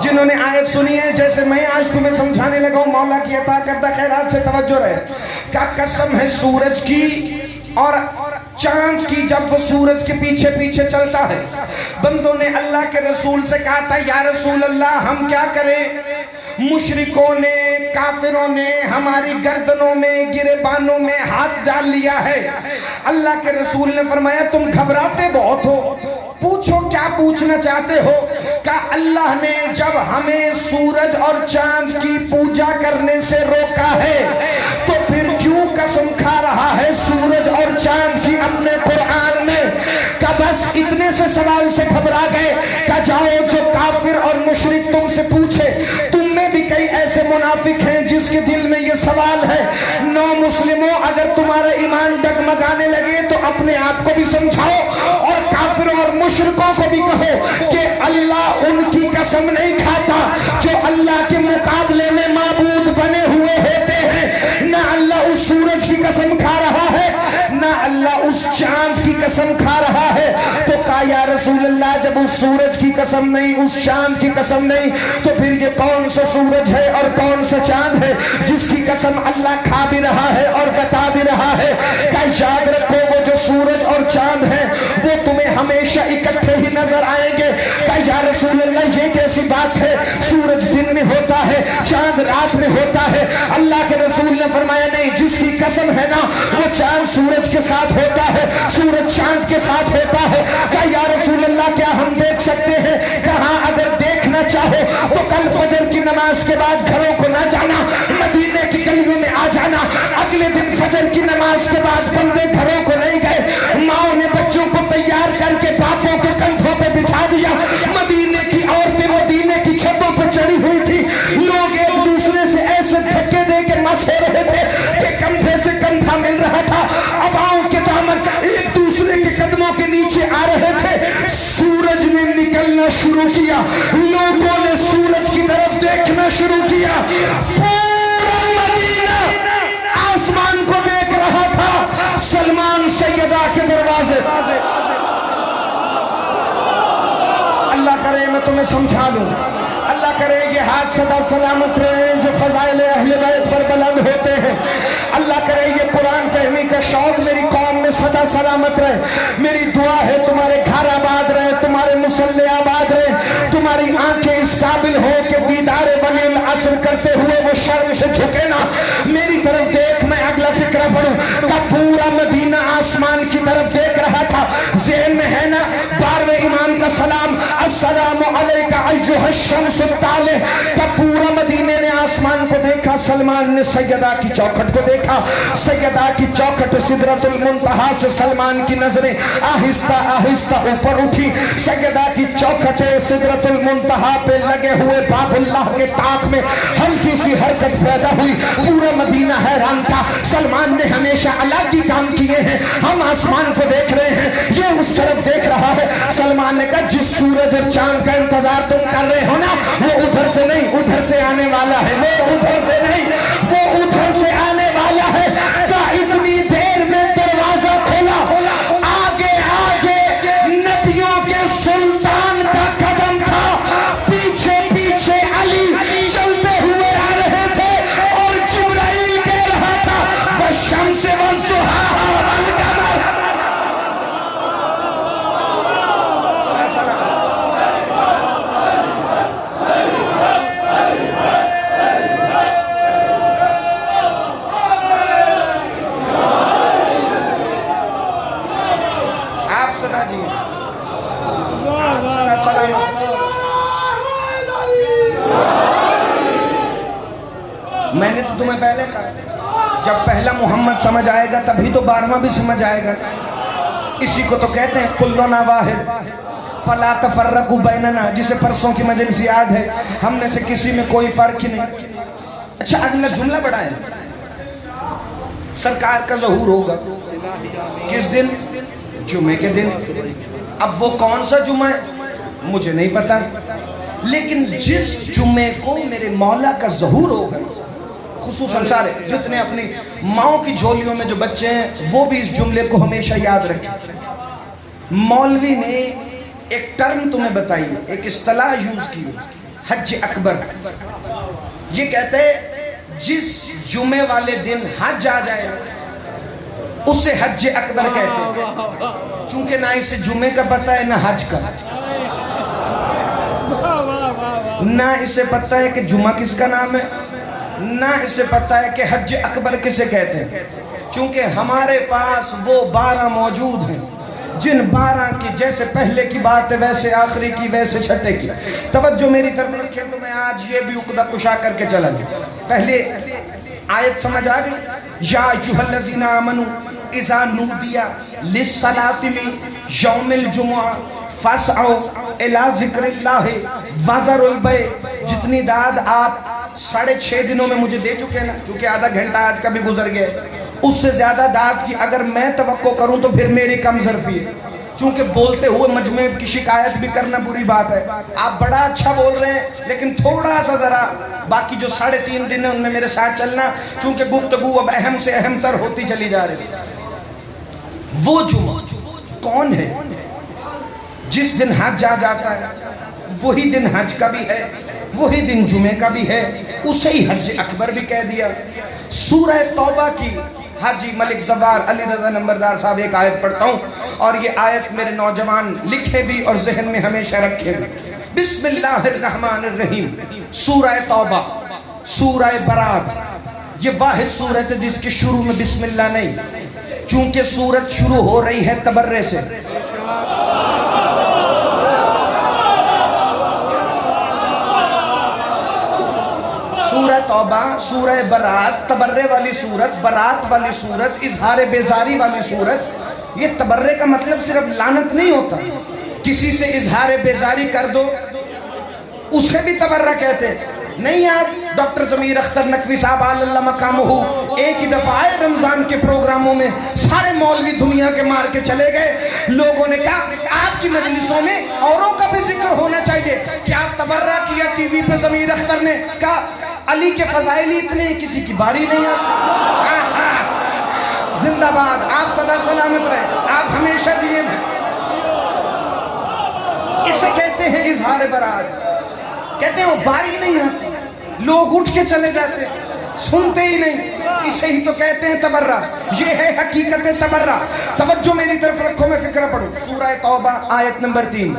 جنہوں نے آیت سنی ہے جیسے میں آج تمہیں سمجھانے لگا ہوں، مولا کی عطا کردہ خیرات سے توجہ رہے، کہ قسم ہے سورج کی اور چاند کی جب وہ سورج کے پیچھے پیچھے چلتا ہے۔ بندوں نے اللہ کے رسول سے کہا تھا یا رسول اللہ ہم کیا کریں، مشرکوں نے کافروں نے ہماری گردنوں میں گریبانوں میں ہاتھ ڈال لیا ہے۔ اللہ کے رسول نے فرمایا تم گھبراتے بہت ہو، پوچھو کیا پوچھنا چاہتے ہو؟ کہ اللہ نے جب ہمیں سورج اور چاند کی پوجا کرنے سے روکا ہے تو پھر کیوں قسم کھا رہا ہے سورج اور چاند کی اپنے قرآن میں؟ کہ بس اتنے سے سوال سے گھبرا گئے کہ جاؤ جو کافر اور مشرک تم سے پوچھے، تم میں بھی کئی ایسے منافق ہیں جس کے دل میں یہ سوال ہے۔ نو مسلموں اگر تمہارا ایمان ڈگمگانے لگے تو اپنے آپ کو بھی سمجھاؤ اور کافروں اور مشرکوں کو بھی کہو کہ اللہ ان کی قسم نہیں کھاتا جو اللہ کے مقابلے میں معبود بنے ہوئے ہوتے ہیں۔ نہ اللہ اس سورج کی قسم کھا رہا ہے نہ اللہ اس چاند کی قسم کھا رہا ہے۔ تو کہا یا رسول اللہ جب اس سورج کی قسم نہیں اس چاند کی قسم نہیں تو پھر یہ کون سا سورج ہے اور کون سا چاند ہے جس کی قسم اللہ کھا بھی رہا ہے اور بتا بھی رہا ہے؟ کہ یاد رکھو وہ جو سورج اور چاند ہے وہ تمہیں ہمیشہ اکٹھے ہی نظر آئیں گے۔ کہ یا رسول اللہ یہ کیسی بات ہے، سورج دن میں ہوتا ہے چاند رات میں ہوتا ہے؟ اللہ کے رسول نے فرمایا نہیں، جس کی قسم ہے نا وہ چاند سورج کے ساتھ ہوتا ہے، سورج چاند کے ساتھ ہوتا ہے۔ کہ یا رسول اللہ کیا ہم دیکھ سکتے ہیں؟ کہاں اگر دیکھنا چاہو تو کل فجر کی نماز کے بعد گھروں کو نہ جانا، مدینے کی گلیوں میں آ جانا۔ اگلے دن فجر کی نماز کے بعد بندے گھروں کو نہیں گئے، ماؤں نے بچوں کو تیار کر کے باپوں کے کندھوں پہ بٹھا دیا۔ مدینے کی عورتیں مدینے کی چھتوں پر چڑھی ہوئی تھی، لوگ ایک دوسرے سے ایسے دھکے دے کے مس ہو رہے تھے کہ کندھے سے کندھا مل رہا تھا، اباؤں کے دامن ایک دوسرے کے قدموں کے نیچے آ رہے تھے۔ سورج نے نکلنا شروع کیا، لوگوں نے سورج کی طرف دیکھنا شروع کیا، پورا مدینہ آسمان کو دیکھ رہا تھا۔ سلمان سیدہ کے دروازے، اللہ کرے میں تمہیں سمجھا دوں، اللہ کرے یہ ہاتھ سدا سلامت رہے جو فضائل اہل بیت پر بلند ہوتے ہیں۔ اللہ کرے یہ قرآن فہمی کا شوق میری قوم میں سدا سلامت رہے۔ میری دعا ہے تمہارے گھر آباد رہے، تمہارے مسلح آباد رہے، تمہاری آنکھیں اس قابل ہو کہ دیدار ولی العصر کرتے ہوئے وہ شرم سے جھکے نا۔ میری طرف دیکھ، میں اگلا فکرہ پڑھوں کہ پورا مدینہ آسمان کی طرف دیکھ رہا تھا۔ ذہن میں ہے نا 12ویں امام کا سلام، السلام علیکہ ایھا الشمس الطالع، کہ پورا مدینے نے آسمان کو دیکھا۔ سلمان نے سیدہ کی چوکھٹ کو دیکھا، سیدہ کی چوکھٹ سدرۃ المنتہا سے سلمان کی نظریں آہستہ آہستہ اوپر اٹھی۔ سیدہ کی چوکھٹ سدرۃ المنتہا پہ لگے ہوئے باب اللہ کے طاق میں ہلکی سی حرکت پیدا ہوئی۔ پورا مدینہ حیران تھا۔ سلمان نے ہمیشہ الگ ہی کام کیے ہیں، ہم آسمان کو دیکھ رہے ہیں، یہ اس طرف دیکھ رہا ہے۔ سلمان نے کہا جس سورج اور چاند کا انتظار تم کر رہے ہو نا وہ ادھر سے نہیں ادھر سے آنے والا ہے، وہ ادھر سے نہیں وہ ادھر سے آنے والا ہے۔ کہ اتنی دیر میں دروازہ کھولا، آگے آگے نبیوں کے سلطان کا قدم تھا، پیچھے پیچھے علی چلتے ہوئے آ رہے تھے اور جبرائیل کہہ رہا تھا والشمس والضحاہا والقمر۔ میں نے تو تمہیں پہلے کہا جب پہلا محمد سمجھ آئے گا تبھی تو 12واں بھی سمجھ آئے گا۔ اسی کو تو کہتے ہیں کلنا واحد فلا تفرقوا بیننا، جسے پرسوں کی مجلس یاد ہے، ہم میں سے کسی میں کوئی فرق ہی نہیں۔ اچھا اگلا جملہ بڑا ہے، سرکار کا ظہور ہوگا کس دن؟ جمعے کے دن۔ اب وہ کون سا جمعہ ہے مجھے نہیں پتا، لیکن جس جمعے کو میرے مولا کا ظہور ہوگا، خصوصاً سارے جتنے اپنی ماؤں کی جھولیوں میں جو بچے ہیں وہ بھی اس جملے کو ہمیشہ یاد رکھیں۔ مولوی نے ایک ٹرم تمہیں بتائی، ایک اصطلاح یوز کی، حج اکبر۔ یہ کہتے ہیں جس جمعے والے دن حج آ جائے اسے حج اکبر کہتے ہیں، چونکہ نہ اسے جمعے کا پتہ ہے نہ حج کا، نہ اسے پتہ ہے کہ جمعہ کس کا نام ہے، نہ اسے پتہ ہے کہ حج اکبر کسے کہتے ہیں، چونکہ ہمارے پاس وہ 12 موجود ہیں جن 12 کی جیسے پہلے کی بات ہے ویسے آخری کی ویسے چھٹے کی۔ توجہ میری طرف رکھیں تو میں آج یہ بھی عقدہ کشا کر کے چلا گیا۔ پہلے آیت سمجھ آ گئی، یا ایھا الذین آمنوا اذا نودی للصلاۃ من یوم الجمعہ فاسعوا الی ذکر اللہ وذروا البیع۔ جتنی داد آپ 6.5 دنوں میں مجھے دے چکے ہیں نا، چونکہ آدھا گھنٹہ آج کا بھی گزر گیا، اس سے زیادہ داد کی اگر میں توقع کروں تو پھر میری کم ظرفی ہے، چونکہ بولتے ہوئے مجمع کی شکایت بھی کرنا بری بات ہے۔ آپ بڑا اچھا بول رہے ہیں لیکن تھوڑا سا ذرا باقی جو 3.5 دن ہیں ان میں میرے ساتھ چلنا، چونکہ گفتگو اب اہم سے اہم تر ہوتی چلی جا رہی ہے۔ وہ جمعہ کون ہے جس دن حج آ جاتا ہے، وہی دن حج کا بھی ہے، وہی دن جمعے کا بھی ہے، اسے ہی حج اکبر بھی کہہ دیا۔ سورہ توبہ کی حاجی ملک زوار علی رضا نمبردار صاحب ایک آیت پڑھتا ہوں، اور یہ آیت میرے نوجوان لکھے بھی اور ذہن میں ہمیشہ رکھے بھی۔ بسم اللہ الرحمن الرحیم، سورہ توبہ، سورہ برات، یہ واحد سورت ہے جس کے شروع میں بسم اللہ نہیں، چونکہ سورت شروع ہو رہی ہے تبرے سے۔ سورہ توبہ، سورہ برات، تبرے والی سورت، برات والی سورت، اظہار بیزاری والی سورت۔ یہ تبرے کا مطلب صرف لعنت نہیں ہوتا، کسی سے اظہار بیزاری کر دو اسے بھی تبرہ کہتے ہیں۔ نہیں یار، ڈاکٹر ضمیر اختر نقوی صاحب اللہ مقامہ ایک ہی دفعہ آئے رمضان کے پروگراموں میں، سارے مولوی دنیا کے مار کے چلے گئے۔ لوگوں نے کہا آپ کی مجلسوں میں اوروں کا بھی ذکر ہونا چاہیے، کیا تبرہ کیا ٹی وی پہ ضمیر اختر نے؟ کہا علی کے فضائل اتنے کسی کی باری نہیں آتی۔ زندہ باد، آپ صدا سلامت رہے، آپ ہمیشہ دیے ہیں۔ اسے کہتے ہیں اظہار برات، کہتے ہیں وہ باری نہیں آتی، لوگ اٹھ کے چلے جاتے، سنتے ہی نہیں، اسے ہی تو کہتے ہیں تبرہ۔ یہ ہے حقیقت تبرہ۔ توجہ میری طرف رکھو، میں فکرہ پڑھوں۔ سورہ توبہ آیت نمبر 3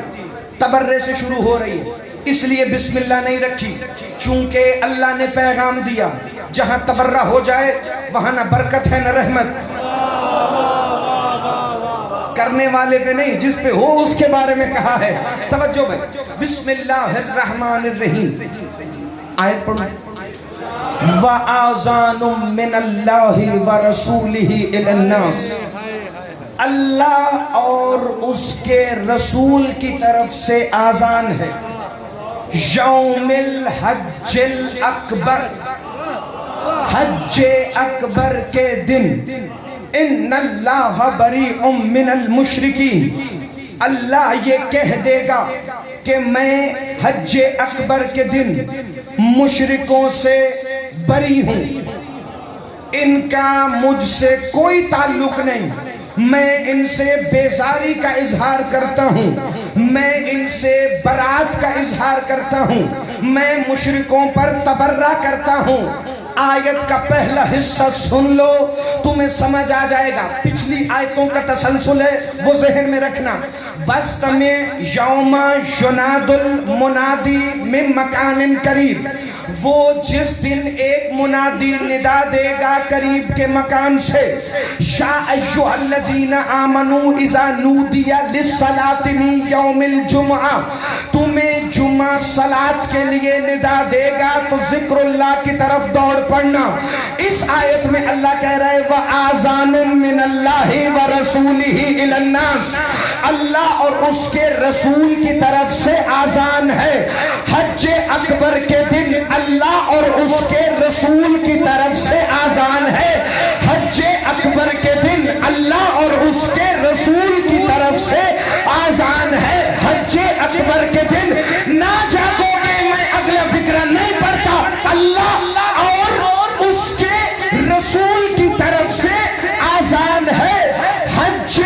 تبرے سے شروع ہو رہی ہے، اس لیے بسم اللہ نہیں رکھی، چونکہ اللہ نے پیغام دیا جہاں تبرہ ہو جائے وہاں نہ برکت ہے نہ رحمت۔ کرنے والے پہ نہیں، جس پہ ہو اس کے بارے میں کہا ہے۔ توجہ میں، بسم اللہ الرحمن الرحیم، آیت پڑھو۔ وَآذَانٌ مِّنَ اللَّهِ وَرَسُولِهِ إِلَى النَّاسِ، اللہ اور اس کے رسول کی طرف سے آذان ہے۔ یوم الحج الاکبر، حج اکبر کے دن، ان اللہ بریء من المشرکین، اللہ یہ کہہ دے گا کہ میں حج اکبر کے دن مشرکوں سے بری ہوں، ان کا مجھ سے کوئی تعلق نہیں، میں ان سے بیزاری کا اظہار کرتا ہوں، میں ان سے برات کا اظہار کرتا ہوں، میں مشرکوں پر تبرہ کرتا ہوں۔ آیت کا پہلا حصہ سن لو، تمہیں سمجھ آ جائے گا۔ پچھلی آیتوں کا تسلسل ہے، وہ ذہن میں رکھنا۔ وَاسْتَمِعْ یَوْمَ یُنَادُ الْمُنَادِی مِن مَکَانٍ قَرِیب، وہ جس دن ایک منادی ندا دے گا قریب کے مکان سے، یا ایھا الذین آمنوا اذا نودی للصلاۃ من یوم الجمعہ، تمہیں جمعہ صلاۃ کے لیے ندا دے گا تو ذکر اللہ کی طرف دوڑ پڑنا۔ اس آیت میں اللہ کہہ رہا ہے وَآذَانٌ مِّنَ اللَّهِ وَرَسُولِهِ إِلَى النَّاسِ، اللہ اور اس کے رسول کی طرف سے آذان ہے. حج اکبر کے دن اللہ اور اس کے رسول کی طرف سے آذان ہے. حج اکبر کے دن اللہ اور اس کے رسول کی طرف سے آذان ہے. حج اکبر کے دن نہ جاگو گے، میں اگلا فکرہ نہیں پڑھتا، اللہ اور اس کے رسول کی طرف سے آذان ہے. حج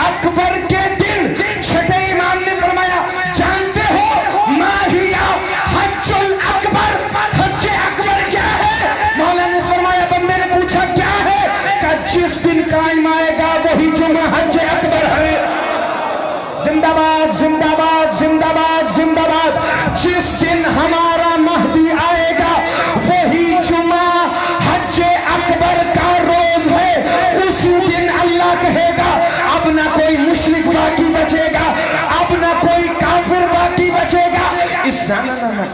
اکبر کے دن چھٹے امام نے فرمایا جانتے ہو ماہیا حج الاکبر، حج اکبر کیا ہے؟ مولا نے فرمایا بندے نے پوچھا کیا ہے؟ کہ جس دن قائم آئے گا وہی جمعہ حج اکبر ہے. زندہ باد زندہ باد زندہ باد زندہ باد. جس دن ہمارا مہدی آئے گا وہی جمعہ حج اکبر کا روز ہے. اسی دن اللہ کہے گا اب نہ کوئی مشرک باقی بچے گا، اب نہ کوئی کافر باقی بچے گا.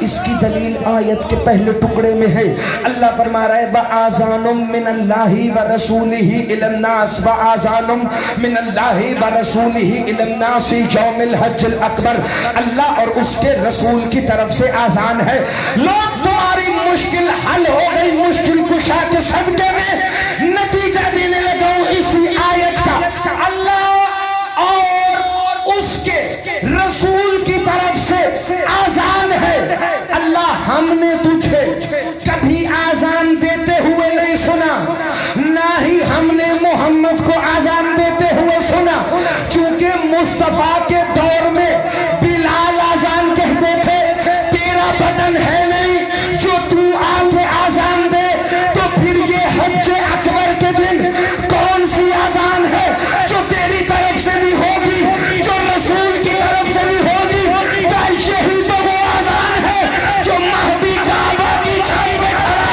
اس کی دلیل آیت کے پہلے ٹکڑے میں ہے. اللہ فرما رہا ہے وَآذَانٌ مِّنَ اللَّهِ وَرَسُولِهِ إِلَى النَّاسِ وَآذَانٌ مِّنَ اللَّهِ وَرَسُولِهِ إِلَى النَّاسِ يَوْمِ الْحَجِّ الْأَكْبَرِ. اللہ اور اس کے رسول کی طرف سے آذان ہے. لوگ تمہاری مشکل حل ہو گئی مشکل کشا کے صدقے میں نتیجہ دینے لگا ہوں اسی آیت کا. اللہ اور اس کے رسول کی طرف سے آذان ہے. اللہ ہم نے تجھے کبھی آذان دیتے ہوئے نہیں سنا، نہ ہی ہم نے محمد کو آذان دیتے ہوئے سنا. چونکہ مصطفیٰ کے دور میں بلال آذان کہتے تھے، تیرا بدن ہے نہیں جو تو آ کے آذان دے. تو پھر یہ حج اکبر کے دن کون سی آذان ہے جو تیری طرف سے بھی ہوگی، جو رسول کی طرف سے بھی ہوگی؟ یہی تو وہ آذان ہے جو مہدی کعبہ کی چھت پہ کھڑا.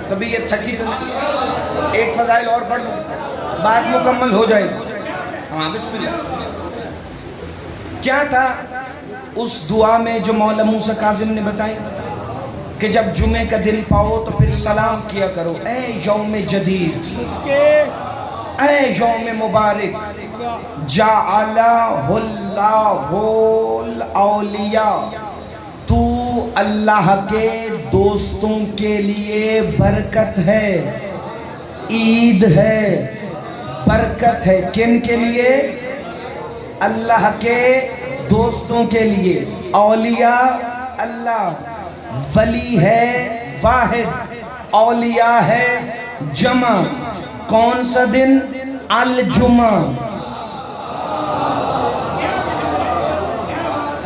طبیعت تھکی تو ایک فضائل اور پڑھ لوں بات مکمل ہو جائے گی. ہاں بسم اللہ. کیا تھا اس دعا میں جو مولا موسیٰ کاظم نے بتائی کہ جب جمعے کا دن پاؤ تو پھر سلام کیا کرو اے یوم جدید، اے یوم مبارک، جعلہ اللہ الاولیاء، تو اللہ کے دوستوں کے لیے برکت ہے، عید ہے، برکت ہے. کن کے لیے؟ اللہ کے دوستوں کے لیے. اولیاء اللہ، ولی ہے واحد، اولیاء ہے جمع. کون سا دن؟ الجمعہ.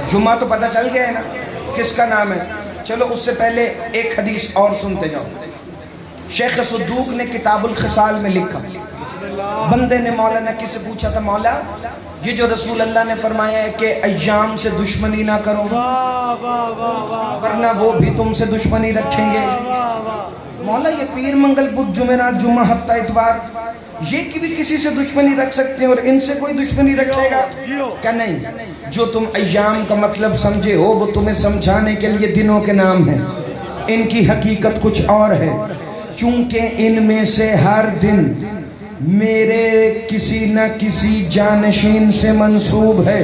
جمعہ تو پتہ چل گیا ہے نا کس کا نام ہے. چلو اس سے پہلے ایک حدیث اور سنتے جاؤ. شیخ صدوق نے کتاب الخصال میں لکھا، بندے نے مولانا کس سے پوچھا تھا مولا یہ جو رسول اللہ نے فرمایا ہے کہ ایام سے دشمنی نہ کرو ورنہ وہ بھی تم سے دشمنی رکھیں گے. مولا یہ پیر منگل بدھ جمعرات جمعہ ہفتہ اتوار یہ کی بھی کسی سے دشمنی رکھ سکتے ہیں اور ان سے کوئی دشمنی رکھے گا کیا؟ نہیں. جو تم ایام کا مطلب سمجھے ہو وہ تمہیں سمجھانے کے لیے دنوں کے نام ہیں، ان کی حقیقت کچھ اور ہے. چونکہ ان میں سے ہر دن میرے کسی نہ کسی جانشین سے منسوب ہے.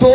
2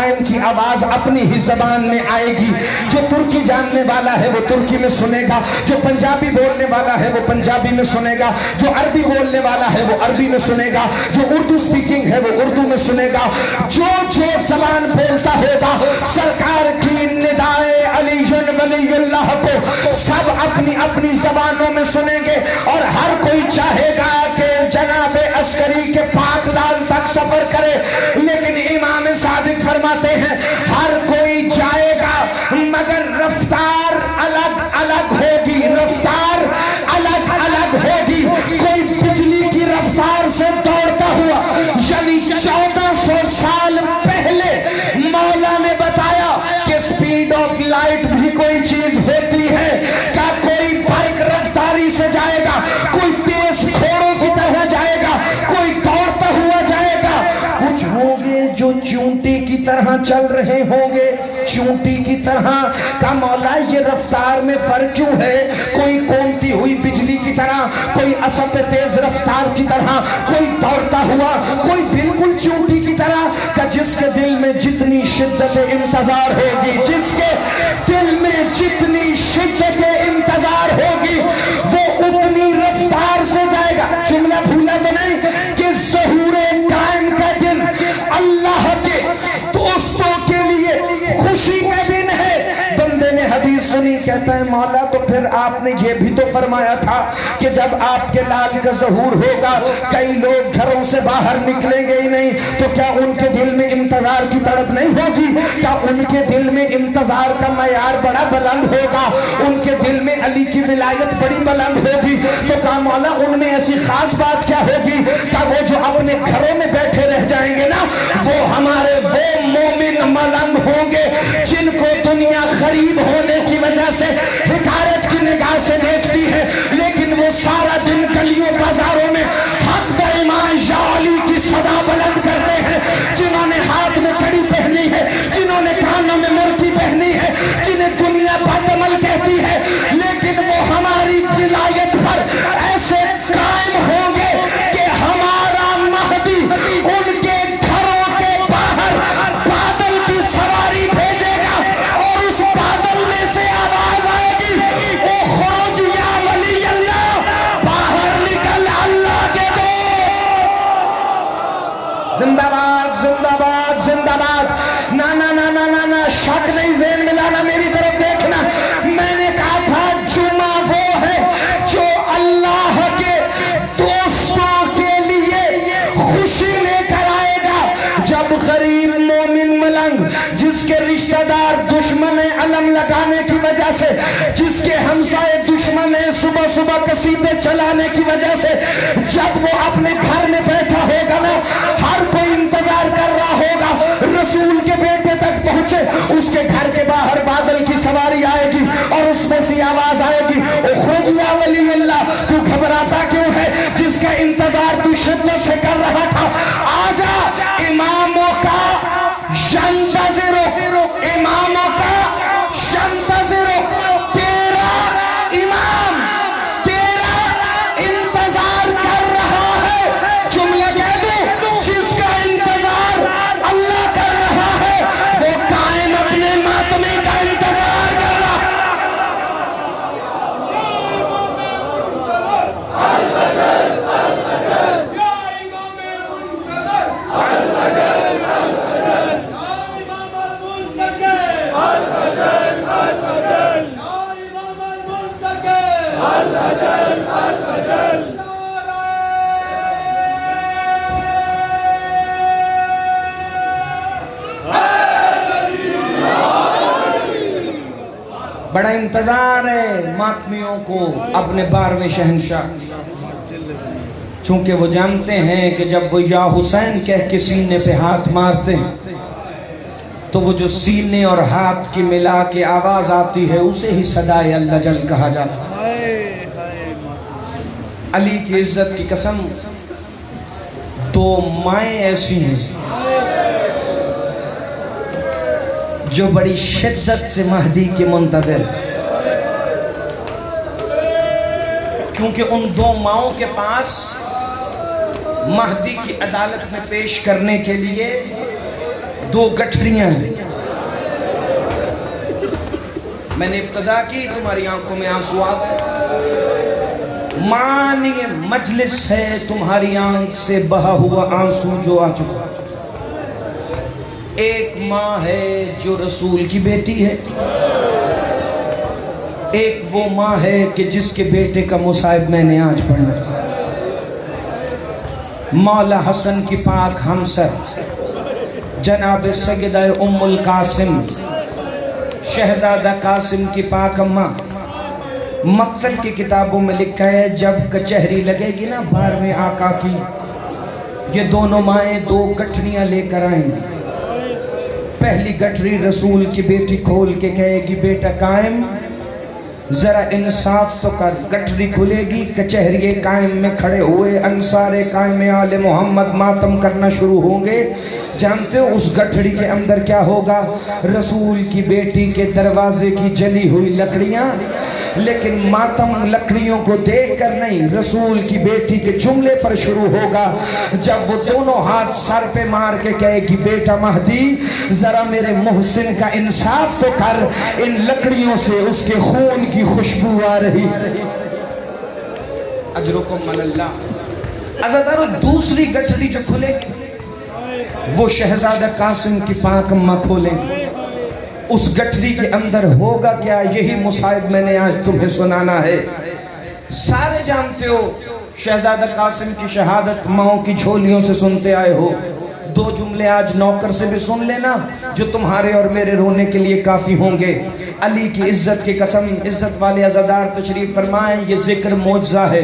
قائم کی آواز اپنی ہی زبان میں آئے گی. جو ترکی جاننے والا ہے وہ ترکی میں سنے گا, جو پنجابی بولنے والا ہے وہ پنجابی میں سنے گا, جو عربی بولنے والا ہے وہ عربی میں سنے گا, جو اردو سپیکنگ ہے وہ اردو میں سنے گا. جو زبان بولتا ہوگا سرکار کی ندائے علی ولی اللہ کو سب اپنی اپنی زبانوں میں سنیں گے, اور ہر کوئی چاہے گا کہ جناب عسکری کے پاک لال تک سفر کرے, لیکن امام صادق فرماتے ہیں ہر کوئی جائے گا مگر رفتار الگ الگ ہوگی, رفتار الگ الگ ہوگی. کوئی بجلی کی رفتار سے دوڑتا ہوا, یعنی 1400 سال پہلے مولا نے بتایا کہ سپیڈ آف لائٹ بھی کوئی چیز ہوتی ہے. کیا کوئی بائک رفتاری سے جائے گا, کوئی تیز گھوڑوں کی طرح جائے گا, کوئی دوڑتا ہوا جائے گا. کچھ ہوں گے جو چونٹی کی طرح چل رہے ہوں گے, چونٹی کی طرح. کا مولا یہ رفتار میں فرق کیوں ہے؟ کوئی کونتی ہوئی بجلی کی طرح, کوئی اسب تیز رفتار کی طرح, کوئی دوڑتا ہوا, کوئی بالکل چونٹی کی طرح. کہ جس کے دل میں جتنی شدت انتظار ہوگی, جس کے دل میں جتنی شدت انتظار ہوگی وہ اتنی رفتار سے جائے گا. جملہ بھولا تو نہیں کہ ظہور قائم کا دن اللہ کے دوستوں کے لیے خوشی کا دن ہے. بندے نے حدیث سنی, کہتا ہے مولا تو پھر آپ نے یہ بھی تو فرمایا تھا کہ جب آپ کے لال کا ظہور ہوگا کئی لوگ گھروں سے باہر نکلیں گے ہی نہیں, تو کیا ان کے دل میں انتظار کی تڑپ نہیں ہوگی؟ کیا ان کے دل میں انتظار کا معیار بڑا بلند ہوگا؟ ان کے دل میں علی کی ولایت بڑی بلند ہوگی. تو کہا مولا ان میں ایسی خاص بات کیا ہوگی؟ کہ وہ جو اپنے گھروں میں بیٹھے رہ جائیں گے نا, وہ ہمارے وہ مومن ملنگ ہوں گے جن کو دنیا غریب ہونے کی وجہ سے حقارت کی نگاہ سے دیکھتی ہے, لیکن وہ سارا دن گلیوں بازاروں میں حق دا امام یا علی کی صدا بلند کرتے ہیں. جنہوں نے ہاتھ میں کڑی پہنی ہے, جنہوں نے کانوں میں مرکی پہنی ہے, جنہیں دنیا بدعمل کہتی ہے, لیکن وہ ہماری ولایت پر ایسے قائم ہوں گے کہ ہمارا مہدی ان کے گھروں کے باہر بادل کی سواری بھیجے گا, اور اس بادل میں سے آواز آئے گی, او خروج یا ولی اللہ, باہر نکل اللہ کے دو. زندہ باد زندہ باد زندہ باد. نا نا نا نا نا نا, شک نہیں ذہن ملانا, میری طرف دیکھنا. میں نے کہا تھا جمعہ وہ ہے جو اللہ کے دوستوں کے لیے خوشی لے کر آئے گا. جب غریب مومن ملنگ جس کے رشتہ دار دشمن علم لگانے کی وجہ سے, جس کے ہمسائے دشمن صبح صبح قصیدے چلانے کی وجہ سے, جب وہ اپنے گھر میں بیٹھا ہوگا نا, ہر کوئی انتظار کر رہا ہوگا رسول کے بیٹے تک پہنچے. اس کے گھر کے باہر بادل کی سواری آئے گی اور اس میں سے آواز آئے گی, اخرج یا ولی اللہ, تو گھبراتا کیوں ہے؟ جس کا انتظار تو شدت سے کر رہا تھا, آجا اماموں کا ینتظرو, اماموں کا ینتظرو. تیرا امام تیرا انتظار کر رہا ہے. جملہ کہہ دوں, جس کا انتظار اللہ کر رہا ہے وہ قائم اپنے ماتمی کا انتظار کر رہا ہے. بڑا انتظار ہے ماتمیوں کو اپنے 12ویں شہنشاہ, چونکہ وہ جانتے ہیں کہ جب وہ یا حسین کہہ کے سینے پہ ہاتھ مارتے ہیں تو وہ جو سینے اور ہاتھ کی ملا کے آواز آتی ہے اسے ہی صدائے اللہ جل کہا جاتا ہے. علی کی عزت کی قسم, 2 مائیں ایسی ہیں جو بڑی شدت سے مہدی کے منتظر, کیونکہ ان 2 ماؤں کے پاس مہدی کی عدالت میں پیش کرنے کے لیے دو گٹھڑیاں ہیں. میں نے ابتدا کی تمہاری آنکھوں میں آنسو آ گئے. معنی مجلس ہے تمہاری آنکھ سے بہا ہوا آنسو جو آ چکا. ایک ماں ہے جو رسول کی بیٹی ہے, ایک وہ ماں ہے کہ جس کے بیٹے کا مصائب میں نے آج پڑھنا. مولا حسن کی پاک ہمسر جناب سیدہ ام القاسم شہزادہ قاسم کی پاک اماں. مقتل کی کتابوں میں لکھا ہے جب کچہری لگے گی نا 12ویں آقا کی, یہ دونوں مائیں دو گٹھڑیاں لے کر آئیں گی. پہلی گٹھڑی رسول کی بیٹی کھول کے کہے گی بیٹا قائم ذرا انصاف تو کر. گٹھڑی کھلے گی, کچہری قائم میں کھڑے ہوئے انصار قائم آل محمد ماتم کرنا شروع ہوں گے. جانتے ہو اس گٹھڑی کے اندر کیا ہوگا؟ رسول کی بیٹی کے دروازے کی جلی ہوئی لکڑیاں, لیکن ماتم لکڑیوں کو دیکھ کر نہیں, رسول کی بیٹی کے جملے پر شروع ہوگا جب وہ دونوں ہاتھ سر پہ مار کے کہے گی بیٹا مہدی ذرا میرے محسن کا انصاف تو کر, ان لکڑیوں سے اس کے خون کی خوشبو آ رہی. اجرکم من اللہ. عزیزانو دوسری گٹھڑی جو کھلے وہ شہزادہ قاسم کی پاک اماں کھولیں. اس گٹھڑی کے اندر ہوگا کیا؟ یہی مصائب میں نے آج تمہیں سنانا ہے. سارے جانتے ہو شہزادہ قاسم کی شہادت ماؤں کی جھولیوں سے سنتے آئے ہو. دو جملے آج نوکر سے بھی سن لینا جو تمہارے اور میرے رونے کے لیے کافی ہوں گے. علی کی عزت کی قسم, عزت والے عزادار تشریف فرمائیں, یہ ذکر معجزہ ہے.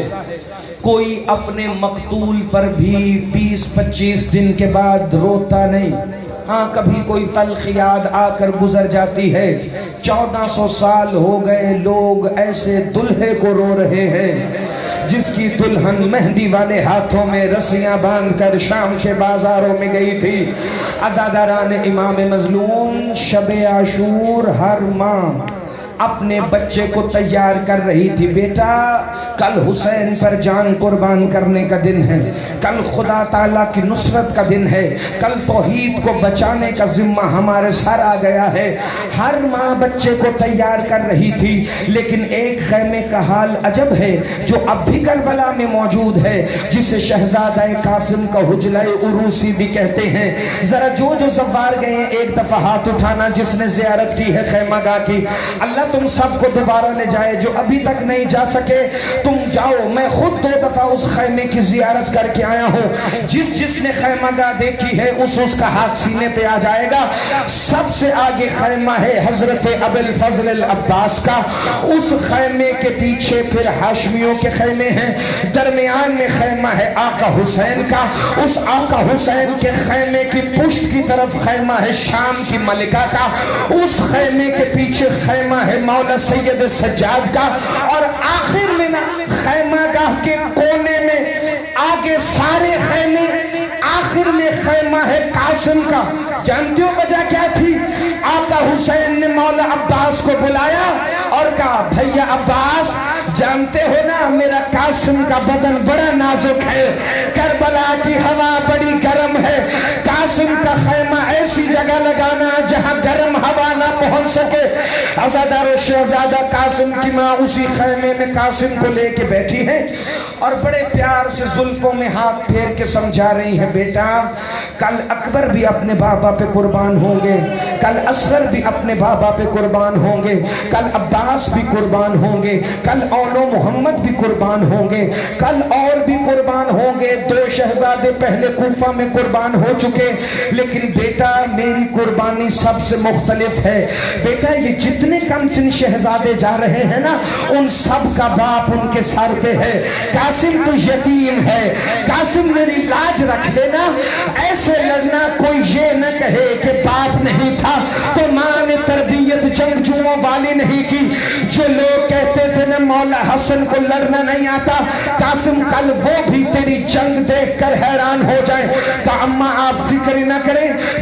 کوئی اپنے مقتول پر بھی 20-25 دن کے بعد روتا نہیں. ہاں کبھی کوئی تلخ یاد آ کر گزر جاتی ہے. 1400 سال ہو گئے لوگ ایسے دلہے کو رو رہے ہیں جس کی دلہن مہندی والے ہاتھوں میں رسیاں باندھ کر شام کے بازاروں میں گئی تھی. عزاداران امام مظلوم شب عاشور ہر ماں اپنے بچے کو تیار کر رہی تھی. بیٹا کل حسین پر جان قربان کرنے کا دن ہے, کل خدا تعالیٰ کی نصرت کا دن ہے, کل توحید کو بچانے کا ذمہ ہمارے سر آ گیا ہے. ہر ماں بچے کو تیار کر رہی تھی, لیکن ایک خیمے کا حال عجب ہے جو اب بھی کربلا میں موجود ہے, جسے شہزادہ قاسم کا حجلہ عروسی بھی کہتے ہیں. ذرا جو زوار گئے ایک دفعہ ہاتھ اٹھانا جس نے زیارت کی ہے خیمہ گاہ کی. اللہ تم سب کو دوبارہ لے جائے. جو ابھی تک نہیں جا سکے تم جاؤ, میں خود 2 دفعہ اس خیمے کی زیارت کر کے آیا ہوں. جس نے خیمہ گاہ دیکھی ہے اس کا ہاتھ سینے پہ آ جائے گا. سب سے آگے خیمہ ہے حضرت ابو الفضل العباس کا, اس خیمے کے پیچھے پھر ہاشمیوں کے خیمے ہیں, درمیان میں خیمہ ہے آقا حسین کا. اس آقا حسین کے خیمے کی پشت کی طرف خیمہ ہے شام کی ملکہ کا. اس خیمے کے پیچھے خیمہ ہے مولا سید سجاد کا, اور آخر میں خیمہ گاہ کے کونے میں آگے سارے خیمے, آخر میں خیمہ ہے قاسم کا. جانتے ہو وجہ کیا تھی؟ آقا حسین نے مولا عباس کو بلایا اور کہا بھیا عباس جانتے ہو نا میرا قاسم کا بدن بڑا نازک ہے, کربلا کی ہوا بڑی گرم ہے, قاسم کا خیمہ ایسی جگہ لگانا جہاں گرم ہوا نہ پہنچ سکے. عزادار شہزادہ قاسم کی ماں اسی خیمے میں قاسم کو لے کے بیٹھی ہے اور بڑے پیار سے زلفوں میں ہاتھ پھیر کے سمجھا رہی ہے بیٹا کل اکبر بھی اپنے بابا پہ قربان ہوں گے, کل اصغر بھی اپنے بابا پہ قربان ہوں گے, کل عباس بھی قربان ہوں گے, کل اولو محمد بھی قربان ہوں گے, کل اور بھی قربان ہوں گے. 2 شہزادے پہلے کوفہ میں قربان ہو چکے, لیکن بیٹا میری قربانی سب سے مختلف ہے. بیٹا یہ جتنے کم سن شہزادے جا رہے ہیں نا ان سب کا باپ ان کے سر پہ ہے. قاسم تو یتیم ہے, قاسم میری لاج رکھ دینا. ایسے لڑنا کوئی یہ نہ کہے کہ باپ نہیں تھا تو ماں نے تربیت جنگجوؤں والی نہیں کی. جو لوگ کہتے تھے نا مولا حسن کو لڑنا نہیں آتا, قاسم کل وہ بھی تیری جنگ دیکھ کر حیران ہو جائے. کہ اماں آپ فکر نہ کریں,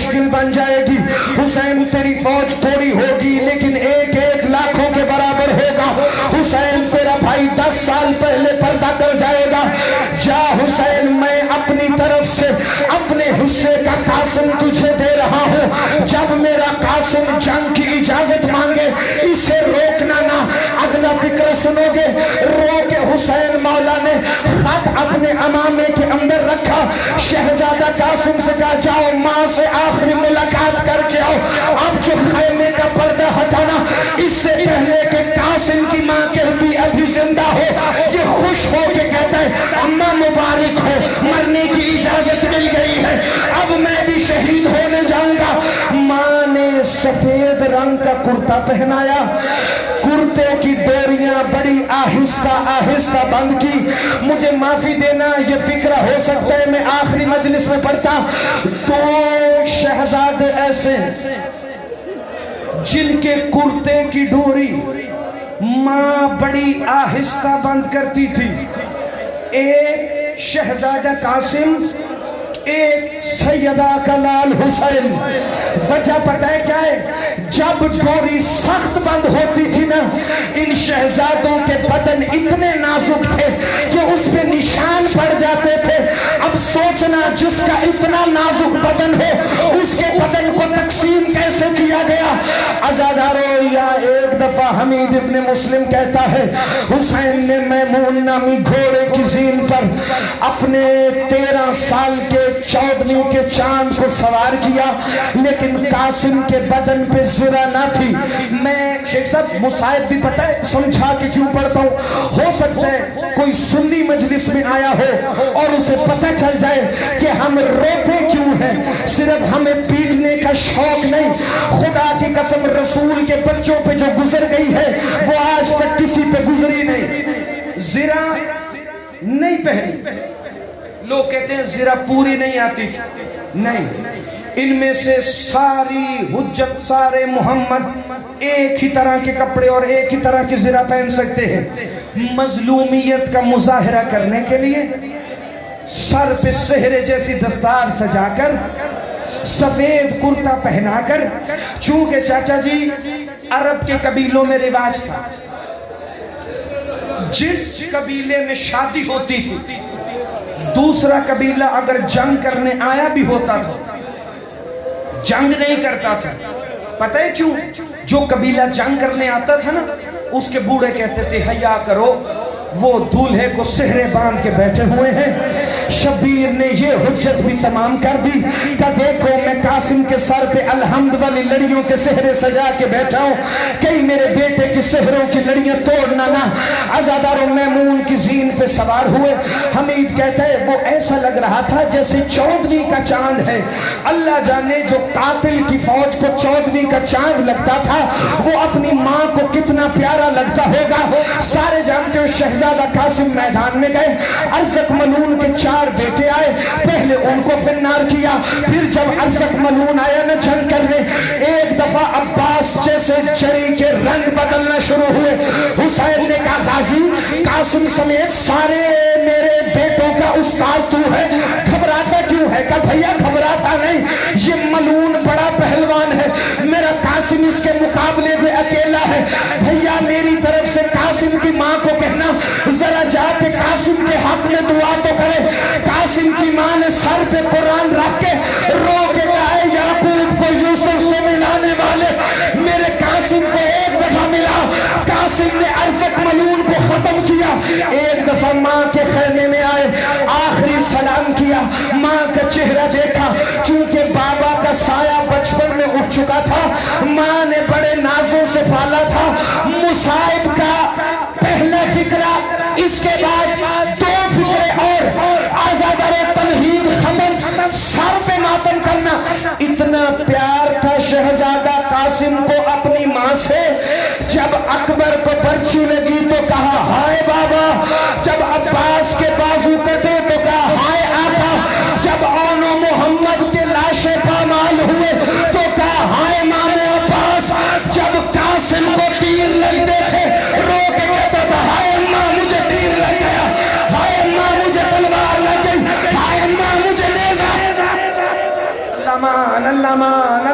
مشکل بن جائے گی۔ حسین تیری فوج تھوڑی ہوگی لیکن ایک ایک لاکھوں کے برابر ہوگا۔ حسین تیرا بھائی 10 سال پہلے پردہ کر جائے گا۔ جا حسین، میں اپنی طرف سے اپنے حصے کا قاسم تجھے دے رہا ہوں۔ جب میرا قاسم جنگ کی اجازت مانگے اسے روکنا نہ۔ اگلا فکر سنو گے، رو کے حسین مولا نے خط اپنے امامے کے اندر رکھا، شہزادہ قاسم سے کہا جاؤ ماں سے آخری ملاقات کر کے آؤ۔ اب جو خیمے کا پردہ ہٹانا، اس سے پہلے کہ قاسم کی ماں کہتی ابھی زندہ ہو، یہ خوش ہو کے کہتا ہے اماں مبارک ہو، مرنے کی اجازت مل گئی ہے، اب میں بھی شہید ہونے جاؤں گا۔ ماں نے سفید رنگ کا کرتا پہنایا، کرتے کی ڈوریاں بڑی آہستہ آہستہ بند کی۔ مجھے معافی دینا، یہ فکر ہو سکتا ہے میں آخری مجلس میں پڑھتا، تو شہزادے ایسے جن کے کرتے کی ڈوری ماں بڑی آہستہ بند کرتی تھی، ایک شہزادہ قاسم، ایک سیدہ کا لال حسین۔ وجہ پتہ ہے کیا ہے؟ جب ڈوری سخت بند ہوتی تھی نا، ان شہزادوں کے بدن اتنے نازک تھے کہ اس پہ نشان پڑ جاتے تھے۔ اب سوچنا جس کا اتنا نازک بدن ہو اس کے بدن کو تقسیم کیسے کیا گیا۔ عزادارو، یا ایک دفعہ حمید ابن مسلم کہتا ہے حسین نے میمون نامی گھوڑے کی زین پر اپنے 13 سال کے 14ویں کے چاند کو سوار کیا، لیکن قاسم کے بدن پہ زرہ نہ تھی۔ میں شیخ صاحب مصائب بھی پتہ ہے سمجھا کے کیوں پڑھتا ہوں، ہو سکتا ہے کوئی سنی مجلس میں آیا ہو اور اسے پتہ چل جائے کہ ہم روتے کیوں ہیں، صرف ہمیں پیٹنے کا شوق نہیں، خدا کی قسم رسول کے بچوں پہ جو گزر گئی ہے وہ آج تک کسی پہ گزری نہیں۔ زرہ نہیں پہنی، لوگ کہتے ہیں زرہ پوری نہیں آتی، نہیں، ان میں سے ساری حجت سارے محمد ایک ہی طرح کے کپڑے اور ایک ہی طرح کی زرہ پہن سکتے ہیں۔ مظلومیت کا مظاہرہ کرنے کے لیے سر پہ سہرے جیسی دستار سجا کر، سفید کرتا پہنا کر، چونکہ چاچا جی عرب کے قبیلوں میں رواج تھا، جس قبیلے میں شادی ہوتی تھی دوسرا قبیلہ اگر جنگ کرنے آیا بھی ہوتا تھا جنگ نہیں کرتا تھا۔ پتہ ہے کیوں؟ جو قبیلہ جنگ کرنے آتا تھا نا، اس کے بوڑھے کہتے تھے حیا کرو، وہ دولہے کو سہرے باندھ کے بیٹھے ہوئے ہیں۔ شبیر نے یہ حجت بھی تمام کر دی کہ دیکھو میں قاسم کے سر پہ الحمد والی لڑیوں کے سہرے سجا کے بیٹھا ہوں، کہیں میرے بیٹے کی سہروں کی لڑیاں توڑنا نہ۔ عزادار میمون کی زین پہ سوار ہوئے۔ حمید کہتا ہے وہ ایسا لگ رہا تھا جیسے 14ویں کا چاند ہے۔ اللہ جانے جو قاتل کی فوج کو 14ویں کا چاند لگتا تھا وہ اپنی ماں کو کتنا پیارا لگتا ہوگا۔ سارے جانتے ہو شہزادہ قاسم میدان میں گئے، ارزق ملون کے 4 بیٹے آئے، پہلے ان کو فنار کیا، پھر جب ارزق ملون آیا نہ جنگ کرنے، ایک دفعہ عباس جیسے چری کے رنگ بدلنا شروع ہوئے۔ حسین نے کہا غازی قاسم سمیت سارے میرے بیٹوں کا استاد تو ہے، گھبراتا کیوں ہے؟ کہا بھیا گھبراتا نہیں، یہ ملون بڑا پہلوان ہے، میرا قاسم اس کے مقابلے میں اکیلا ہے۔ بھیا میری طرف سے قاسم کی ماں کو کہنا ذرا جا کے قاسم کے حق میں دعا تو کرے۔ قاسم کی ماں نے سر پہ قرآن رکھ کے رو کے کہا ہے یعقوب کو یوسف سے ملانے والے میرے قاسم کو ایک دفعہ ملا۔ قاسم نے ارزق ملون کو ختم کیا، ایک دفعہ ماں کے خیمے میں آئے، آخری سلام کیا، ماں کا چہرہ دیکھا، چونکہ بابا کا سایہ بچپن میں اٹھ چکا تھا، ماں نے بڑے نازوں سے پالا تھا۔ مصائب کا پہلا فکرہ، اس کے بعد 2 فکرے اور آزادار تمہید ختم، سر پہ ماتم کرنا۔ اتنا پیار تھا شہزادہ قاسم کو اپنی ماں سے، جب اکبر کو برچی لگی تو کہا ہائے بابا، جب عباس کے بازو کٹے تو کہا ہائے آقا، جب اون و محمد کے لاشیں پامال ہوئے تو کہا ہائے مامو عباس، جب قاسم کو تیر لگتے تھے رو کے کہتا تھا ہائے اماں مجھے تیر لگ گیا، ہائے اماں مجھے تلوار لگ گئی، ہائے اماں مجھے نیزہ۔ اللہ